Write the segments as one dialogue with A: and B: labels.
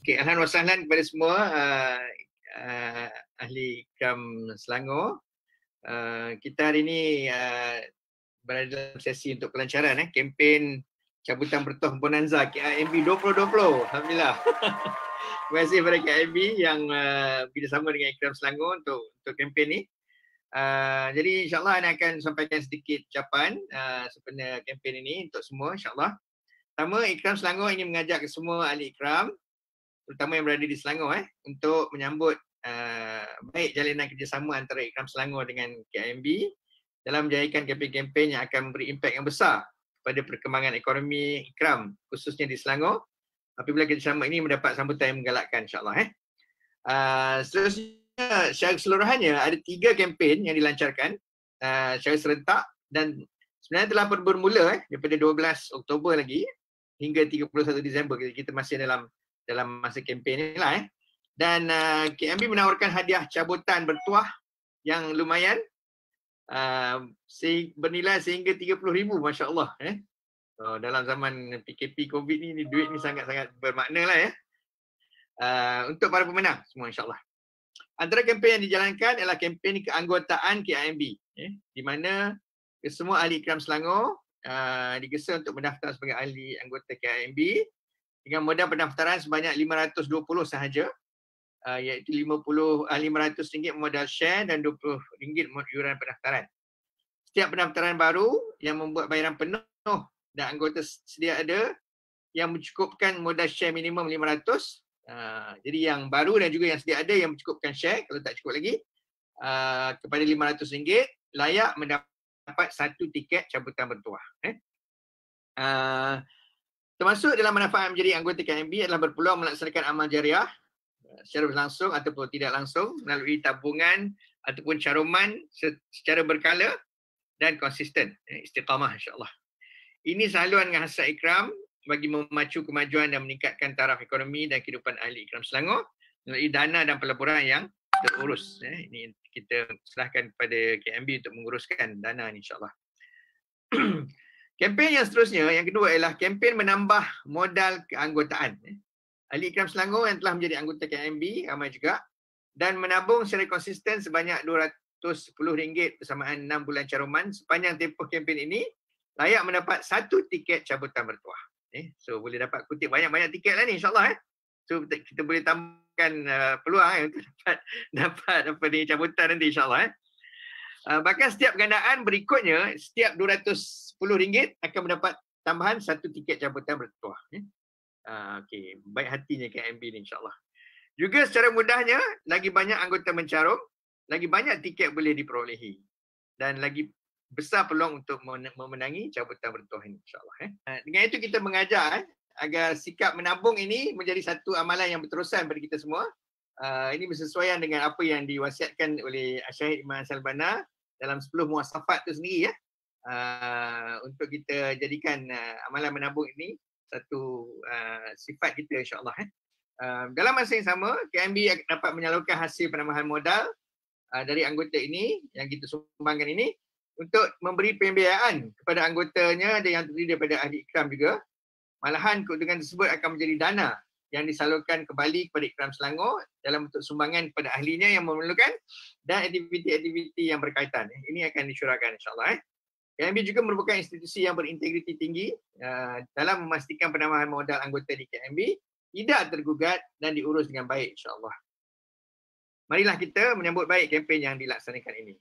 A: Okay, ahlan wa sahlan kepada semua ahli Ikram Selangor. Kita hari ini berada dalam sesi untuk pelancaran kempen cabutan bertuah Bonanza KIMB 2020. Alhamdulillah. Terima kasih kepada KIMB yang bekerjasama dengan Ikram Selangor untuk kempen ni. Jadi insyaAllah saya akan sampaikan sedikit ucapan sebenarnya kempen ini untuk semua insyaAllah. Pertama, Ikram Selangor ingin mengajak ke semua ahli Ikram, terutama yang berada di Selangor untuk menyambut baik jalinan kerjasama antara Ikram Selangor dengan KIMB dalam menjayakan kempen-kempen yang akan memberi impak yang besar kepada perkembangan ekonomi Ikram khususnya di Selangor apabila kerjasama ini mendapat sambutan yang menggalakkan insyaAllah. Seterusnya, secara keseluruhannya ada 3 kempen yang dilancarkan secara serentak dan sebenarnya telah bermula daripada 12 Oktober lagi hingga 31 Disember. Kita masih dalam masa kempen ni lah. Dan KIMB menawarkan hadiah cabutan bertuah yang lumayan bernilai sehingga 30,000, Masya Allah. Dalam zaman PKP COVID ni duit ni sangat-sangat bermakna lah untuk para pemenang semua insyaAllah. Antara kempen yang dijalankan adalah kempen keanggotaan KIMB di mana semua ahli Ikram Selangor digesa untuk mendaftar sebagai ahli anggota KIMB dengan modal pendaftaran sebanyak RM520 sahaja, iaitu RM500 modal share dan RM20 yuran pendaftaran. Setiap pendaftaran baru yang membuat bayaran penuh dan anggota sedia ada yang mencukupkan modal share minimum RM500. Jadi yang baru dan juga yang sedia ada yang mencukupkan share, kalau tak cukup lagi, kepada RM500 layak mendapat 1 tiket cabutan bertuah. Termasuk dalam manfaat menjadi anggota KIMB adalah berpeluang melaksanakan amal jariah secara berlangsung ataupun tidak langsung melalui tabungan ataupun caruman secara berkala dan konsisten, istiqamah insyaAllah. Ini saluran dengan hasrat Ikram bagi memacu kemajuan dan meningkatkan taraf ekonomi dan kehidupan ahli Ikram Selangor melalui dana dan pelaburan yang terurus. Ini kita serahkan kepada KIMB untuk menguruskan dana ini insyaAllah. Kempen yang seterusnya, yang kedua ialah kempen menambah modal keanggotaan. Ahli Ikram Selangor yang telah menjadi anggota KIMB ramai juga dan menabung secara konsisten sebanyak RM210 bersamaan 6 bulan caruman sepanjang tempoh kempen ini layak mendapat 1 tiket cabutan bertuah. So boleh dapat kutip banyak-banyak tiket lah ni insyaAllah. So kita boleh tambahkan peluang untuk dapat apa ni cabutan nanti insyaAllah. Bahkan setiap gandaan berikutnya, setiap RM210 akan mendapat tambahan 1 tiket cabutan bertuah. Okey, baik hatinya KIMB ni insyaAllah. Juga secara mudahnya, lagi banyak anggota mencarum, lagi banyak tiket boleh diperolehi. Dan lagi besar peluang untuk memenangi cabutan bertuah ini insyaAllah. Dengan itu kita mengajak agar sikap menabung ini menjadi satu amalan yang berterusan bagi kita semua. Ini bersesuaian dengan apa yang diwasiatkan oleh Syahid Iman Salbana dalam 10 muasafat itu sendiri untuk kita jadikan amalan menabung ini satu sifat kita insyaAllah. Dalam masa yang sama, KIMB dapat menyalurkan hasil penambahan modal dari anggota ini yang kita sumbangkan ini untuk memberi pembiayaan kepada anggotanya dan yang terdiri daripada ahli Ikram juga. Malahan keuntungan tersebut akan menjadi dana yang disalurkan kembali kepada Ikram Selangor dalam bentuk sumbangan kepada ahlinya yang memerlukan dan aktiviti-aktiviti yang berkaitan. Ini akan disyurahkan insyaAllah. KIMB juga merupakan institusi yang berintegriti tinggi dalam memastikan penambahan modal anggota di KIMB tidak tergugat dan diurus dengan baik insyaAllah. Marilah kita menyambut baik kempen yang dilaksanakan ini.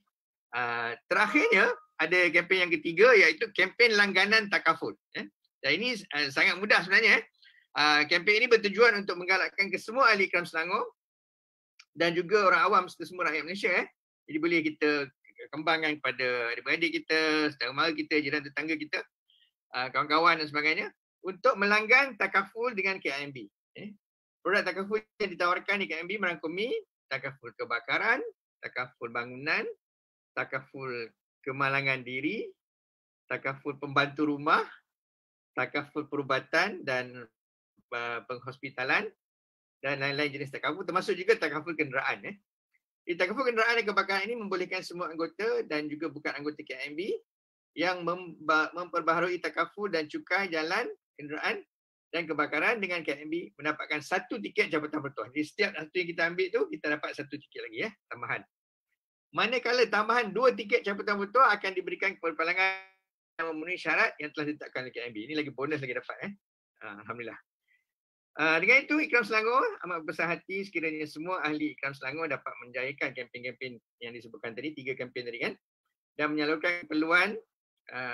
A: Terakhirnya ada kempen yang ketiga iaitu kempen langganan takaful. Dan ini sangat mudah sebenarnya. Kempen ini bertujuan untuk menggalakkan ke semua ahli Ikram Selangor dan juga orang awam serta semua rakyat Malaysia. Jadi boleh kita kembangkan kepada adik-beradik kita, saudara mara kita, jiran tetangga kita, kawan-kawan dan sebagainya untuk melanggan takaful dengan KIMB. Produk takaful yang ditawarkan di KIMB merangkumi takaful kebakaran, takaful bangunan, takaful kemalangan diri, takaful pembantu rumah, takaful perubatan dan penghospitalan, dan lain-lain jenis takaful, termasuk juga takaful kenderaan. Takaful kenderaan dan kebakaran ini membolehkan semua anggota dan juga bukan anggota KMB yang memperbaharui takaful dan cukai jalan kenderaan dan kebakaran dengan KMB mendapatkan satu tiket jabatan bertuah. Jadi setiap satu yang kita ambil tu, kita dapat satu tiket lagi tambahan. Manakala tambahan 2 tiket jabatan bertuah akan diberikan kepada pelanggan yang memenuhi syarat yang telah ditetapkan oleh KMB. Ini lagi bonus lagi dapat. Alhamdulillah. Dengan itu, Ikram Selangor amat besar hati sekiranya semua ahli Ikram Selangor dapat menjayakan kempen-kempen yang disebutkan tadi, 3 kempen tadi kan, dan menyalurkan keperluan,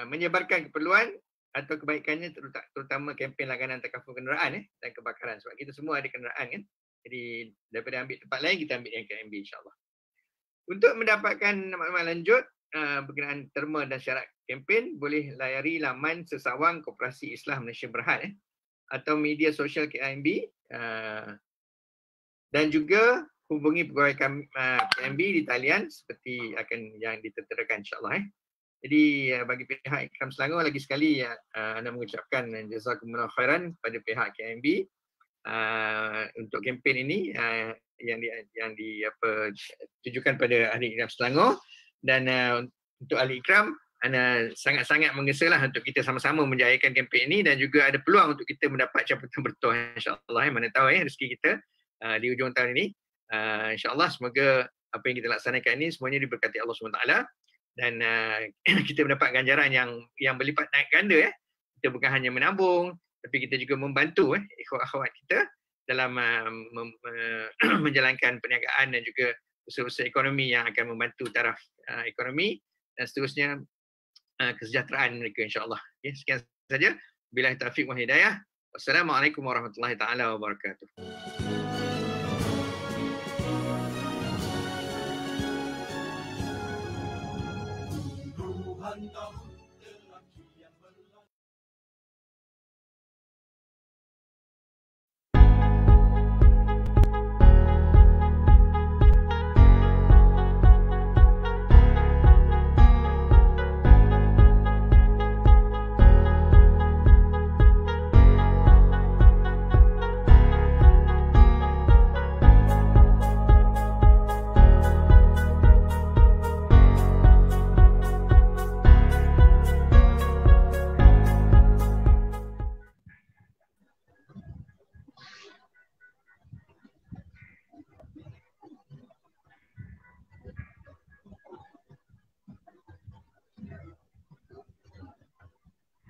A: menyebarkan keperluan atau kebaikannya terutama kempen langganan takaful kenderaan dan kebakaran. Sebab kita semua ada kenderaan kan. Jadi daripada ambil tempat lain, kita ambil yang KMB insyaAllah. Untuk mendapatkan maklumat lanjut berkenaan terma dan syarat kempen, boleh layari laman Sesawang Koperasi Islah Malaysia Berhad atau media sosial KMB dan juga hubungi pegawai KMB di talian seperti akan yang diterterakan insyaAllah. Jadi bagi pihak Ikram Selangor lagi sekali anda mengucapkan jazakumullah khairan kepada pihak KMB untuk kempen ini yang ditujukan pada ahli Ikram Selangor, dan untuk ahli Ikram anda sangat-sangat mengesalah untuk kita sama-sama menjayakan kempen ini dan juga ada peluang untuk kita mendapat jabatan bertuah insya-Allah. Mana tahu rezeki kita di hujung tahun ini. Insya-Allah semoga apa yang kita laksanakan ini semuanya diberkati Allah SWT dan kita mendapat ganjaran yang berlipat naik ganda. Kita bukan hanya menabung tapi kita juga membantu ikhwan-akhwat kita dalam menjalankan perniagaan dan juga usaha-usaha ekonomi yang akan membantu taraf ekonomi dan seterusnya kesejahteraan mereka insya-Allah. Sekian saja. Billahi taufiq wal hidayah. Wassalamualaikum warahmatullahi taala wabarakatuh.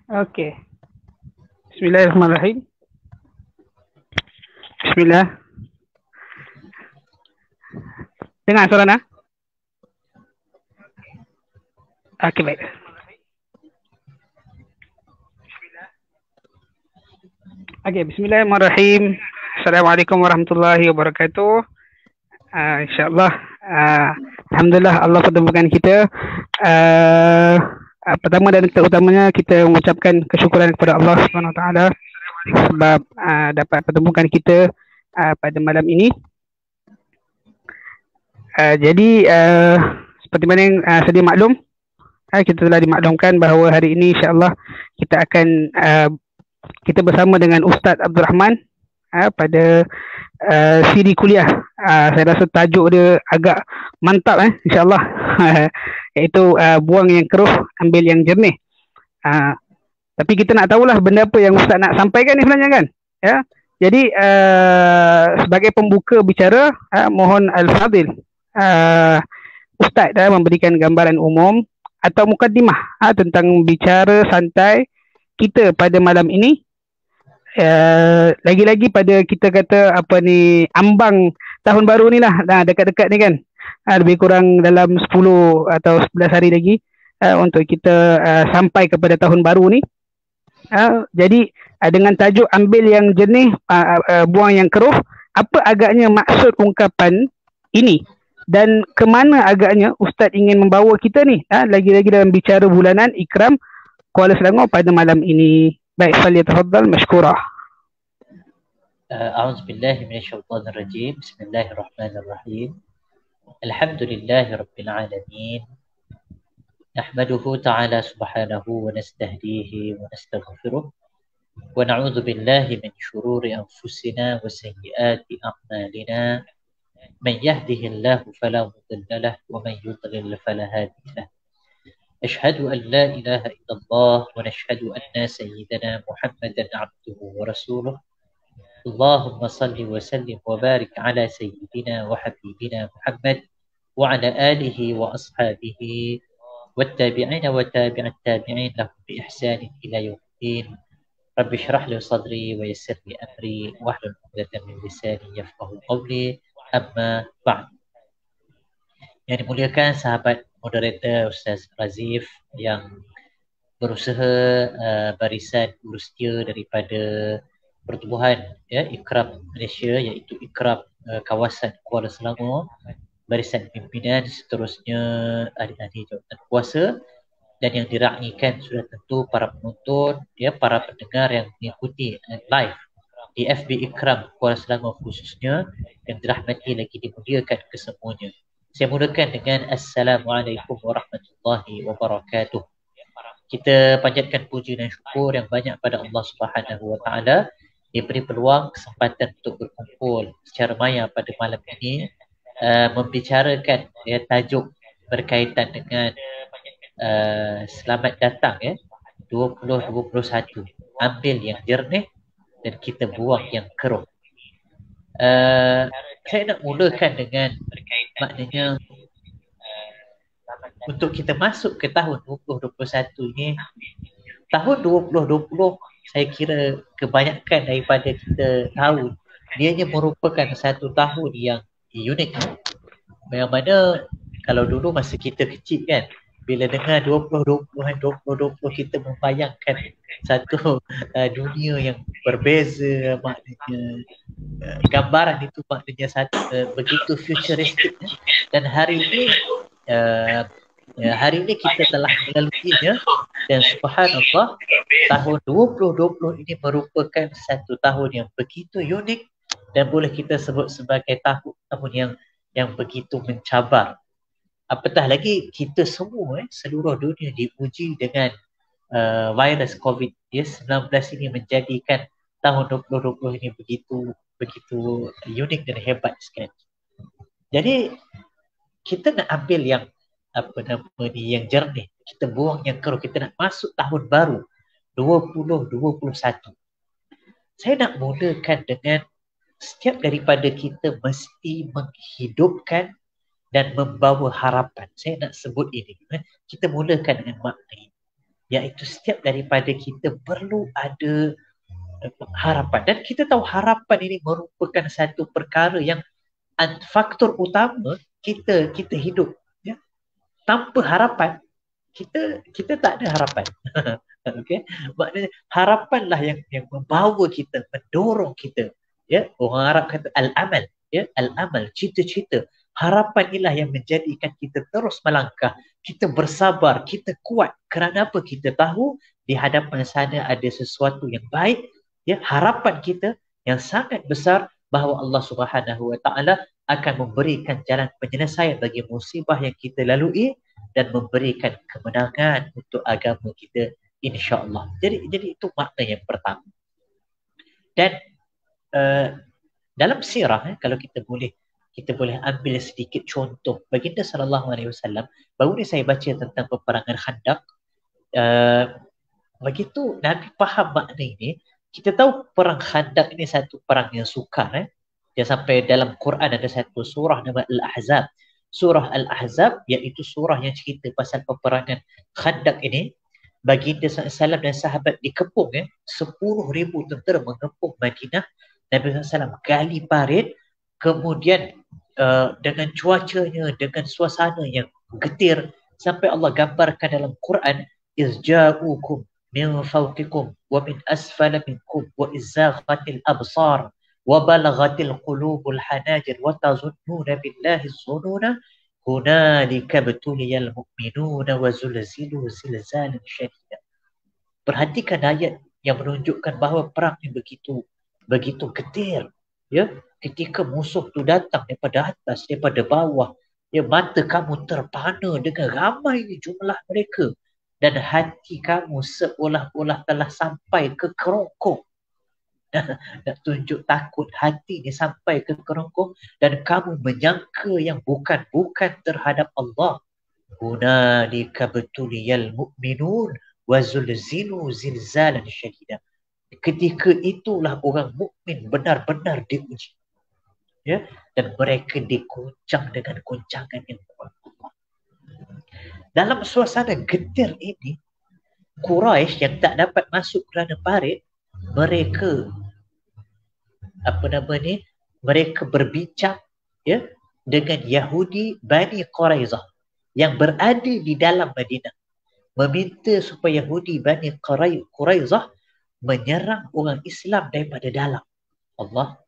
B: Okey. Bismillahirrahmanirrahim. Bismillah. Dengar suara nak? Okey, baik. Okey, bismillahirrahmanirrahim. Assalamualaikum warahmatullahi wabarakatuh. InsyaAllah, alhamdulillah Allah pertemukan kita. Pertama dan terutamanya kita mengucapkan kesyukuran kepada Allah SWT sebab dapat pertemukan kita pada malam ini. Jadi seperti mana yang sedia maklum, kita telah dimaklumkan bahawa hari ini insya-Allah kita akan kita bersama dengan Ustaz Abdul Rahman pada siri kuliah. Saya rasa tajuk dia agak mantap insya-Allah. Iaitu buang yang keruh, ambil yang jernih. Tapi kita nak tahulah benda apa yang Ustaz nak sampaikan ni sebenarnya kan. Ya. Jadi sebagai pembuka bicara, mohon Al-Fadil Ustaz memberikan gambaran umum atau mukaddimah tentang bicara santai kita pada malam ini. Lagi-lagi pada kita kata apa ni, ambang tahun baru ni lah, dekat-dekat ni kan. Lebih kurang dalam 10 atau 11 hari lagi untuk kita sampai kepada tahun baru ni. Jadi dengan tajuk ambil yang jernih, buang yang keruh, apa agaknya maksud ungkapan ini dan ke mana agaknya Ustaz ingin membawa kita ni, lagi-lagi dalam bicara bulanan Ikram Kuala Selangor pada malam ini. Baik, falyatafaddal mashkura.
C: A'udzubillahi minasyaitonir rajim. Bismillahirrahmanirrahim. Alhamdulillahi rabbil alamin. Nahmaduhu ta'ala subhanahu wa nastahdihi wa nastaghfiruh. ونعوذ بالله من شرور أنفسنا وسيئات أعمالنا من يهده الله فلا مضل له ومن يضلل فلا هادي له أشهد أن لا إله إلا الله ونشهد أن سيدنا محمدا عبده ورسوله اللهم صل وسلم وبارك على سيدنا وحبيبنا محمد وعلى آله وأصحابه والتابعين وتابع التابعين لهم بإحسان إلى يوم الدين رب اشرح لي صدري ويسر لي أمري واحلل عقدة من لساني يفقهوا قولي أما بعد. Yang dimuliakan sahabat moderator Ustaz Razif yang berusaha barisan urus setia daripada pertubuhan Ikram Malaysia, iaitu Ikram kawasan Kuala Selangor, barisan pimpinan, seterusnya ahli-ahli jawatan kuasa, dan yang diraihkan sudah tentu para penonton, para pendengar yang mengikuti live di FB Ikram Kuala Selangor khususnya, yang dirahmati lagi dimuliakan kesemuanya. Saya mulakan dengan Assalamualaikum warahmatullahi wabarakatuh. Kita panjatkan puji dan syukur yang banyak pada Allah Subhanahu wa taala diberi peluang kesempatan untuk berkumpul secara maya pada malam ini, membicarakan tajuk berkaitan dengan selamat datang 2021. Ambil yang jernih dan kita buang yang keruh. Saya nak mulakan dengan maknanya untuk kita masuk ke tahun 2021 ni. Tahun 2020 saya kira kebanyakan daripada kita tahu dianya merupakan satu tahun yang unik. Yang mana kalau dulu masa kita kecil kan, bila dengar 2020 kita membayangkan satu dunia yang berbeza, maknanya gambaran itu maknanya satu begitu futuristik. Dan hari ini kita telah melaluinya, dan subhanallah tahun 2020 ini merupakan satu tahun yang begitu unik dan boleh kita sebut sebagai tahun yang begitu mencabar. Apatah lagi kita semua seluruh dunia diuji dengan virus COVID-19 ini, menjadikan tahun 2020 ini begitu unik dan hebat sekali. Jadi kita nak ambil yang yang jernih, kita buang yang keruh, kita nak masuk tahun baru 2021. Saya nak mulakan dengan setiap daripada kita mesti menghidupkan dan membawa harapan. Saya nak sebut ini. Kita mulakan dengan makna ini, iaitu setiap daripada kita perlu ada harapan. Dan kita tahu harapan ini merupakan satu perkara yang faktor utama kita hidup. Tanpa harapan, kita tak ada harapan. Okay? Maknanya harapanlah yang membawa kita, mendorong kita. Orang Arab kata al-amal. Al-amal, cita-cita. Harapan inilah yang menjadikan kita terus melangkah, kita bersabar, kita kuat. Kerana apa? Kita tahu di hadapan sana ada sesuatu yang baik. Harapan kita yang sangat besar bahawa Allah Subhanahu wa taala akan memberikan jalan penyelesaian bagi musibah yang kita lalui dan memberikan kemenangan untuk agama kita, insya-Allah. Jadi itu makna yang pertama. Dan dalam sirah, kalau kita boleh ambil sedikit contoh baginda sallallahu alaihi wasallam. Baru ni saya baca tentang peperangan Khandaq. Begitu Nabi faham makna ini. Kita tahu perang Khandaq ini satu perang yang sukar. Dia sampai dalam Quran ada satu surah nama Al-Ahzab. Surah Al-Ahzab iaitu surah yang cerita pasal peperangan Khandaq ini. Baginda SAW dan sahabat dikepung 10,000 tentera mengepung Madinah. Nabi SAW gali parit. Kemudian dengan cuacanya, dengan suasana yang getir, sampai Allah gambarkan dalam Quran, izja'ukum min fawqikum wa min asfala minkum wa izzaghatil absar wa balaghatil qulubul hanajir wa tazunnuna billahi zununa hunalika betuliyal mu'minuna wa zulzilu zilzalan syadida. Perhatikan ayat yang menunjukkan bahawa perang ini begitu getir. Ketika musuh tu datang daripada atas, daripada bawah, mata kamu terpana dengan ramai jumlah mereka. dan hati kamu seolah-olah telah sampai ke kerongkong. Nak tunjuk takut hati ni sampai ke kerongkong dan kamu menyangka yang bukan-bukan terhadap Allah. Hunalika betuliyal mu'minun wa zulzinu zilzalan syadida. Ketika itulah orang mukmin benar-benar diuji. Ya, dan mereka diguncang dengan guncangan yang kuat. Dalam suasana getir ini, Quraisy yang tak dapat masuk kerana parit, mereka mereka berbincang ya dengan Yahudi Bani Quraizah yang berada di dalam Madinah, meminta supaya Yahudi Bani Quraizah menyerang orang Islam daripada dalam Allah,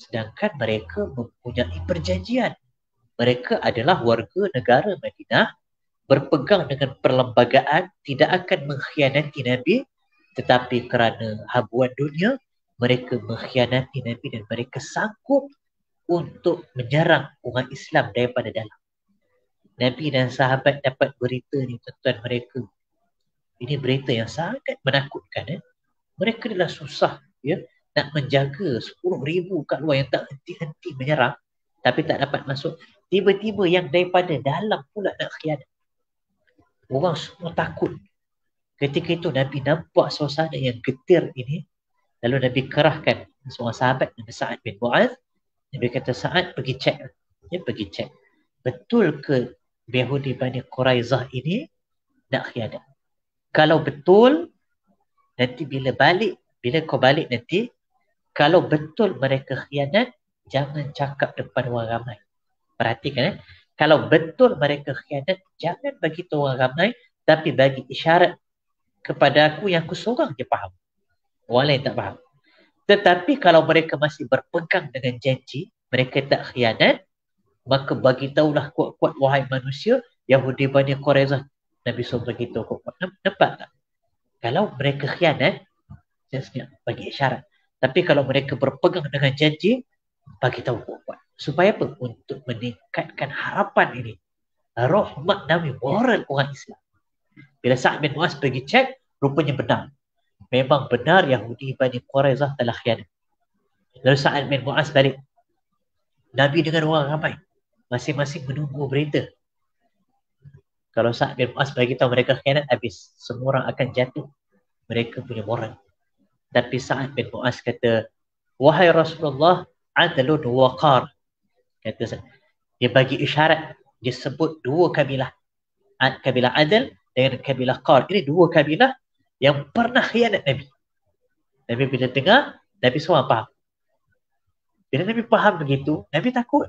C: sedangkan mereka mempunyai perjanjian. Mereka adalah warga negara Madinah, berpegang dengan perlembagaan, tidak akan mengkhianati Nabi, tetapi kerana habuan dunia, mereka mengkhianati Nabi dan mereka sanggup untuk menyerang orang Islam daripada dalam. Nabi dan sahabat dapat berita ni, tuan-tuan, mereka. Ini berita yang sangat menakutkan. Mereka adalah susah nak menjaga 10,000 kat luar yang tak henti-henti menyerang, tapi tak dapat masuk. Tiba-tiba yang daripada dalam pula nak khianat. Orang semua takut. Ketika itu Nabi nampak suasana yang getir ini. Lalu Nabi kerahkan seorang sahabat Nabi Sa'ad bin Mu'adz. Nabi kata, Sa'ad pergi cek. Pergi cek. Betul ke Yahudi Bani Quraizah ini nak khianat? Kalau betul, nanti bila kau balik nanti, kalau betul mereka khianat, jangan cakap depan orang ramai. Perhatikan kalau betul mereka khianat, jangan bagi tahu orang ramai, tapi bagi isyarat kepada aku yang aku seorang je faham. Orang lain tak faham. Tetapi kalau mereka masih berpegang dengan janji, mereka tak khianat, maka bagi tahulah kuat-kuat wahai manusia, Yahudi Bani Quraizah. Nabi SAW beritahu kuat-kuat. Nampak tak? Kalau mereka khianat, bagi isyarat. Tapi kalau mereka berpegang dengan janji, bagi tahu kuat-kuat. Supaya apa? Untuk meningkatkan harapan ini. Roh maknawi moral orang Islam. Bila Sa'ad bin Mu'adz pergi cek, rupanya benar. Memang benar Yahudi Bani Quraizah telah khianat. Lalu Sa'ad bin Mu'adz balik. Nabi dengan orang ramai, masing-masing menunggu berita. Kalau Sa'ad bin Mu'adz bagi tahu mereka khianat, habis. Semua orang akan jatuh. Mereka punya moral. Tapi Sa'ad bin Mu'adz kata, wahai Rasulullah, adlun waqar. Kata, dia bagi isyarat. Dia sebut dua kabilah. Kabilah Adl dengan kabilah Qar. Ini dua kabilah yang pernah khianat Nabi. Nabi bila dengar, Nabi semua faham. Bila Nabi faham begitu, Nabi takut.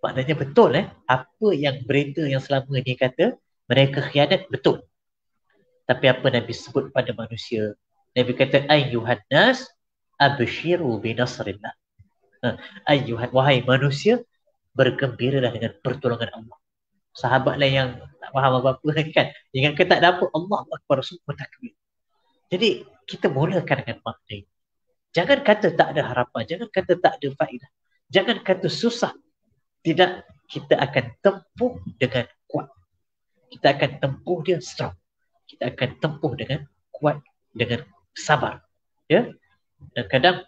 C: Maknanya betul apa yang berita yang selama ni kata, mereka khianat betul. Tapi apa Nabi sebut pada manusia? Nabi kata, ayyuhan nas abshiru binasrillah. Wahai manusia, bergembiralah dengan pertolongan Allah. Sahabat lain yang tak faham apa-apa kan, ingat tak dapat Allah Akbar, semua takbir. Jadi kita mulakan dengan makna ini. Jangan kata tak ada harapan, jangan kata tak ada faedah, jangan kata susah. Tidak, kita akan tempuh dengan kuat. Kita akan tempuh dia strong. Kita akan tempuh dengan kuat, dengan sabar. Dan kadang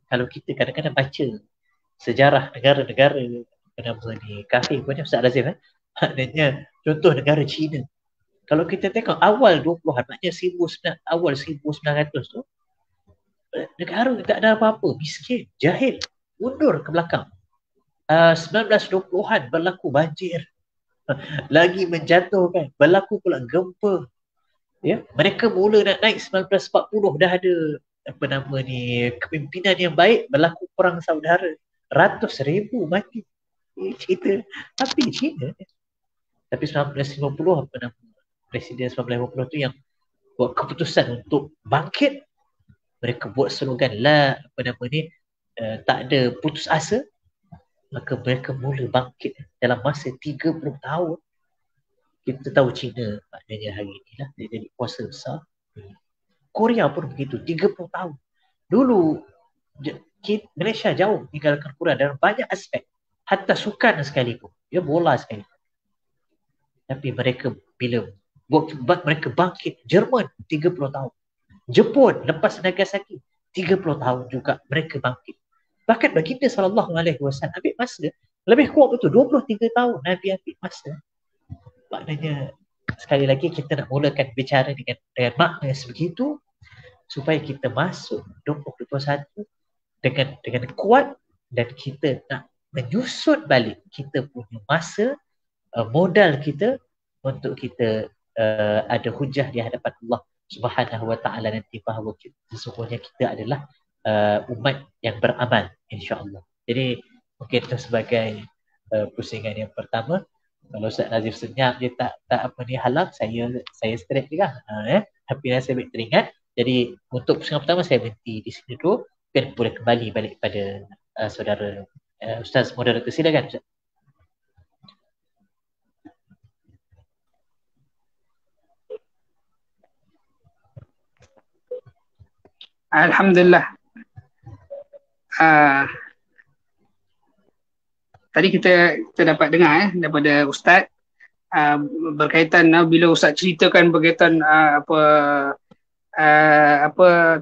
C: kalau kita kadang-kadang baca sejarah negara-negara kafir punya, Ustaz Razif, maknanya contoh negara China. Kalau kita tengok awal 20-an, maknanya awal 1900 tu, negara tak ada apa-apa, miskin, jahil, mundur ke belakang. 1920-an berlaku banjir, lagi menjatuhkan, berlaku pula gempa. Mereka mula nak naik 1940, dah ada kepimpinan yang baik, berlaku perang saudara, ratus ribu mati. Cerita tapi China. Tapi 1950 Presiden 1950 tu yang buat keputusan untuk bangkit. Mereka buat slogan tak ada putus asa. Maka mereka mula bangkit dalam masa 30 tahun. Kita tahu China maknanya hari ni lah, dia jadi kuasa besar. Korea pun begitu, 30 tahun. Dulu Malaysia jauh tinggalkan Korea dalam banyak aspek, hatta sukan sekalipun, bola sekalipun. Tapi mereka bila buat mereka bangkit. Jerman 30 tahun. Jepun lepas Nagasaki 30 tahun juga mereka bangkit. Bahkan baginda SAW ambil masa lebih kurang betul 23 tahun Nabi ambil masa. Maknanya sekali lagi kita nak mulakan bicara dengan makna sebegitu supaya kita masuk 2021 dengan kuat dan kita nak menyusun balik kita punya masa, modal kita untuk kita ada hujah di hadapan Allah Subhanahu wa ta'ala nanti bahawa sesungguhnya kita adalah umat yang beramal, insya-Allah. Jadi mungkin itu sebagai pusingan yang pertama. Kalau Ustaz Nazif senyap dia tak apa ni halang, saya straight juga. Tapi saya baik teringat. Jadi untuk pusingan pertama saya berhenti di sini dulu dan boleh kembali balik pada saudara Ustaz moderator, silakan Ustaz.
B: Alhamdulillah. Tadi kita dapat dengar daripada Ustaz berkaitan bila Ustaz ceritakan berkaitan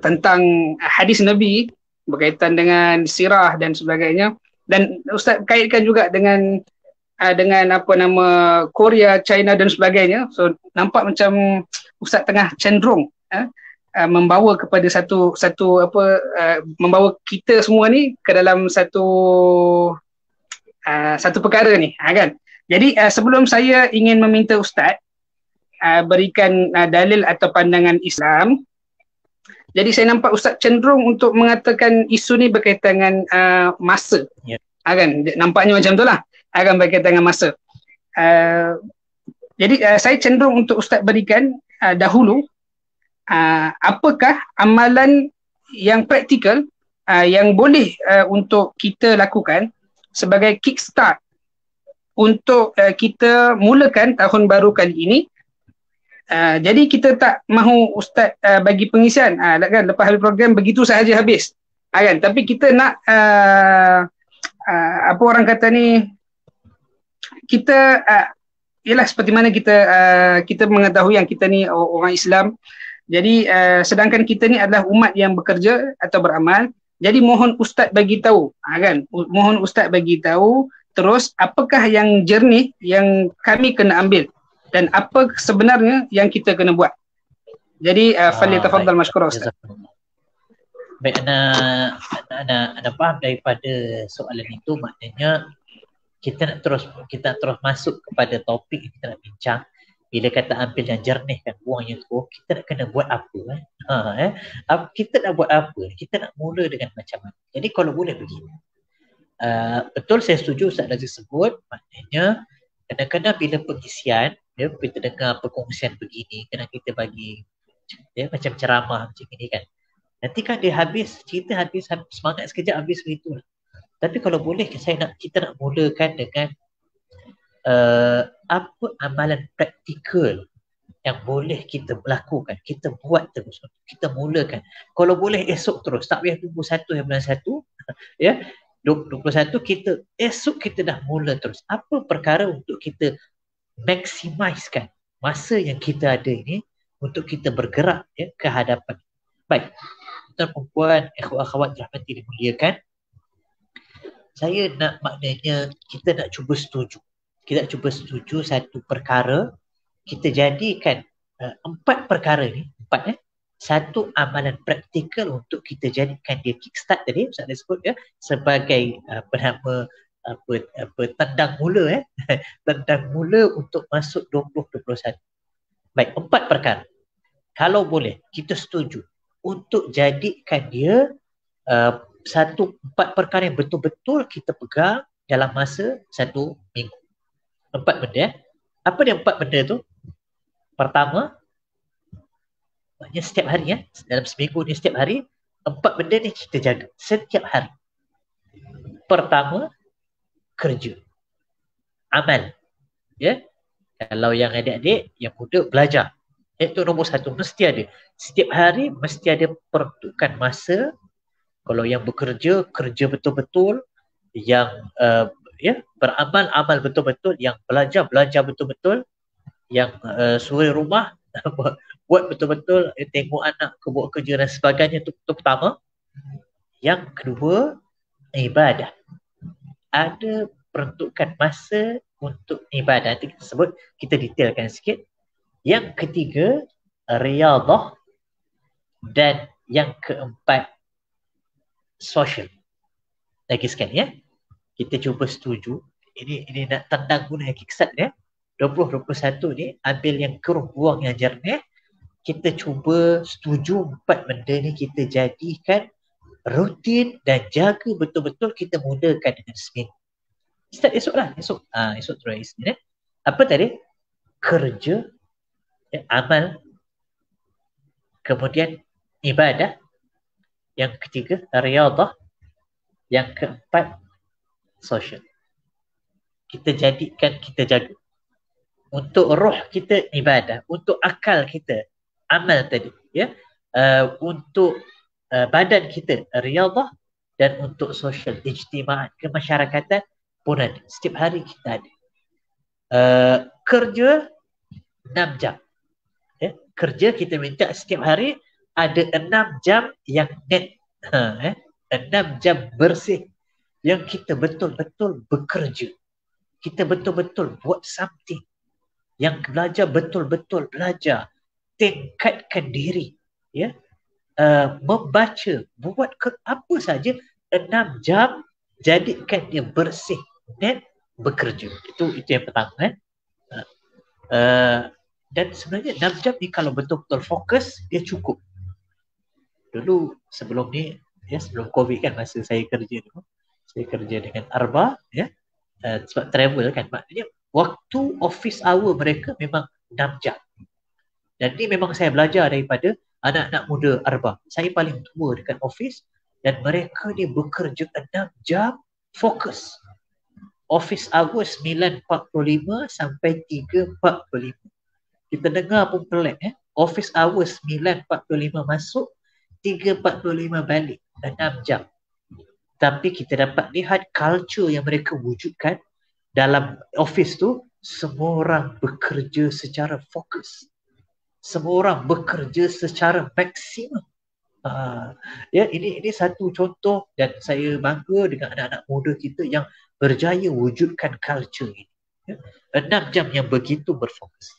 B: tentang hadis Nabi berkaitan dengan sirah dan sebagainya, dan Ustaz kaitkan juga dengan Korea, China dan sebagainya. So nampak macam Ustaz tengah cenderung membawa kepada membawa kita semua ni ke dalam satu perkara ni, kan? Jadi sebelum saya ingin meminta Ustaz berikan dalil atau pandangan Islam, jadi saya nampak Ustaz cenderung untuk mengatakan isu ni berkaitan dengan masa, kan? Nampaknya macam tu lah, akan berkaitan dengan masa. Jadi saya cenderung untuk Ustaz berikan dahulu apakah amalan yang praktikal yang boleh untuk kita lakukan sebagai kickstart untuk kita mulakan tahun baru kali ini. Jadi kita tak mahu Ustaz bagi pengisian kan, lepas habis program begitu sahaja habis, kan? Tapi kita nak apa orang kata ni, kita ialah seperti mana kita mengetahui yang kita ni orang Islam. Jadi sedangkan kita ni adalah umat yang bekerja atau beramal. Jadi mohon Ustaz bagi tahu, kan? Mohon Ustaz bagi tahu terus apakah yang jernih yang kami kena ambil dan apa sebenarnya yang kita kena buat. Jadi falyatafaddal mashkura Ustaz.
C: Baik, ana faham daripada soalan itu, maknanya kita terus masuk kepada topik yang kita nak bincang. Bila kata ambil yang jernih kan, buang yang teruk, kita nak kena buat apa? Kita nak buat apa? Kita nak mula dengan macam mana? Jadi kalau boleh begini. Betul, saya setuju Ustaz Aziz sebut, maknanya kadang-kadang bila pengisian, kita dengar perkongsian begini, kadang kita bagi macam ceramah macam ini kan. Nanti kan dia habis, cerita habis semangat sekejap habis begitu. Tapi kalau boleh kita nak mulakan dengan apa amalan praktikal yang boleh kita lakukan, kita buat terus, kita mulakan. Kalau boleh esok terus, tak payah tunggu 1 bulan 1 ya, 21 kita esok kita dah mula terus. Apa perkara untuk kita maksimiskan masa yang kita ada ini untuk kita bergerak ke hadapan. Baik, tuan perempuan, akhwat rahmati dimuliakan, saya nak maknanya kita nak cuba setuju. Kita cuba setuju satu perkara, kita jadikan 4 perkara ni, 4 satu amalan praktikal untuk kita jadikan dia kickstart tadi Ustaz dah sebut sebagai tendang mula tendang mula untuk masuk 2021. Baik, 4 perkara. Kalau boleh kita setuju untuk jadikan dia 4 perkara yang betul-betul kita pegang dalam masa 1 minggu. 4 benda. Apa dia 4 benda tu? Pertama, maknanya setiap hari dalam seminggu ni setiap hari 4 benda ni kita jaga setiap hari. Pertama, kerja. Amal. Kalau yang adik-adik, yang muda, belajar. Itu nombor 1, mesti ada. Setiap hari mesti ada peruntukan masa. Kalau yang bekerja, kerja betul-betul. Yang beramal, amal betul-betul. Yang belajar betul-betul. yang suri rumah buat betul-betul tengok anak buat kerja dan sebagainya, itu pertama. Yang kedua, ibadah. Ada peruntukan masa untuk ibadah. Nanti kita sebut, kita detailkan sikit. Yang ketiga, riyadhah. Dan yang keempat, social. Lagi sekali ya, kita cuba setuju. Ini nak tendang guna hakikat ya. 2021 ni ambil yang keruh, buang yang jernih. Kita cuba setuju 4 benda ni kita jadikan rutin dan jaga betul-betul, kita mulakan dengan seminggu. Start esok lah, esok terus Isnin. Apa tadi? Kerja, amal, kemudian ibadah, yang ketiga riyadhah, yang keempat social. Kita jadikan, kita jaga. Untuk roh kita ibadah, untuk akal kita amal tadi ya, untuk badan kita riyadhah, dan untuk social ijtimaat kemasyarakatan pun ada. Setiap hari kita ada. Kerja 6 jam. Ya, kerja kita minta setiap hari ada 6 jam yang net. 6 jam bersih yang kita betul-betul bekerja. Kita betul-betul buat something. Yang belajar betul-betul belajar. Tingkatkan diri. Ya. Membaca. Buat apa saja 6 jam. Jadikan dia bersih. Dan bekerja. Itu yang pertama. Dan sebenarnya 6 jam ni kalau betul-betul fokus, dia cukup. Dulu sebelum ni, ya, sebelum COVID kan, masa saya kerja tu, saya kerja dengan Arba, ya, sebab travel kan, maknanya waktu office hour mereka memang 6 jam. Dan ni memang saya belajar daripada anak-anak muda Arba. Saya paling tua dekat office dan mereka ni bekerja 6 jam fokus. Office hour 9.45 sampai 3.45. Kita dengar pun pelik. Office hour 9.45 masuk, 3.45 balik. 6 jam. Tapi kita dapat lihat culture yang mereka wujudkan dalam office tu, semua orang bekerja secara fokus. Semua orang bekerja secara maksimum. Ya, ini satu contoh dan saya bangga dengan anak-anak muda kita yang berjaya wujudkan culture ini. Ya, 6 jam yang begitu berfokus.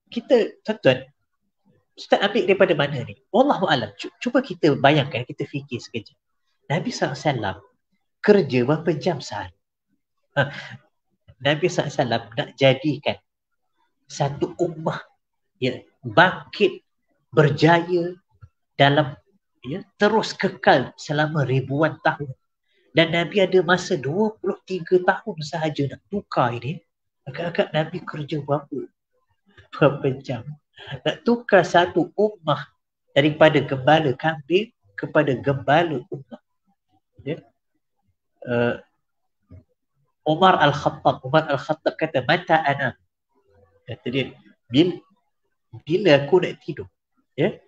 C: Kita, tuan-tuan, Ustaz ambil daripada mana ni? Wallahualam. Cuba kita bayangkan, kita fikir sekejap. Nabi SAW kerja berapa jam sehari? Nabi SAW nak jadikan satu ummah, ya, bangkit, berjaya dalam, ya, terus kekal selama ribuan tahun. Dan Nabi ada masa 23 tahun sahaja nak tukar ini. Agak-agak Nabi kerja berapa jam? Nak tukar satu ummah daripada gembala kambing kepada gembala ummah. Ya. Umar Al-Khattab kata, mata ana. Kata dia, bila aku nak tidur. Ya.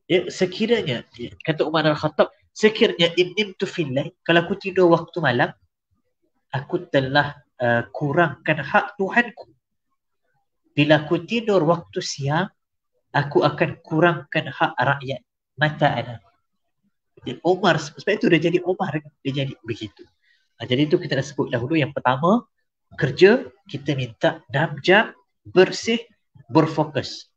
C: Ya, sekiranya, kata Umar Al-Khattab, sekiranya innimtu fillail, kalau aku tidur waktu malam, aku telah kurangkan hak Tuhanku. Bila aku tidur waktu siang, aku akan kurangkan hak rakyat. Mata ana. Jadi Umar, sebab itu dia jadi Umar, dia jadi begitu. Jadi itu kita dah sebut dahulu. Yang pertama, kerja kita minta 6 jam bersih, berfokus.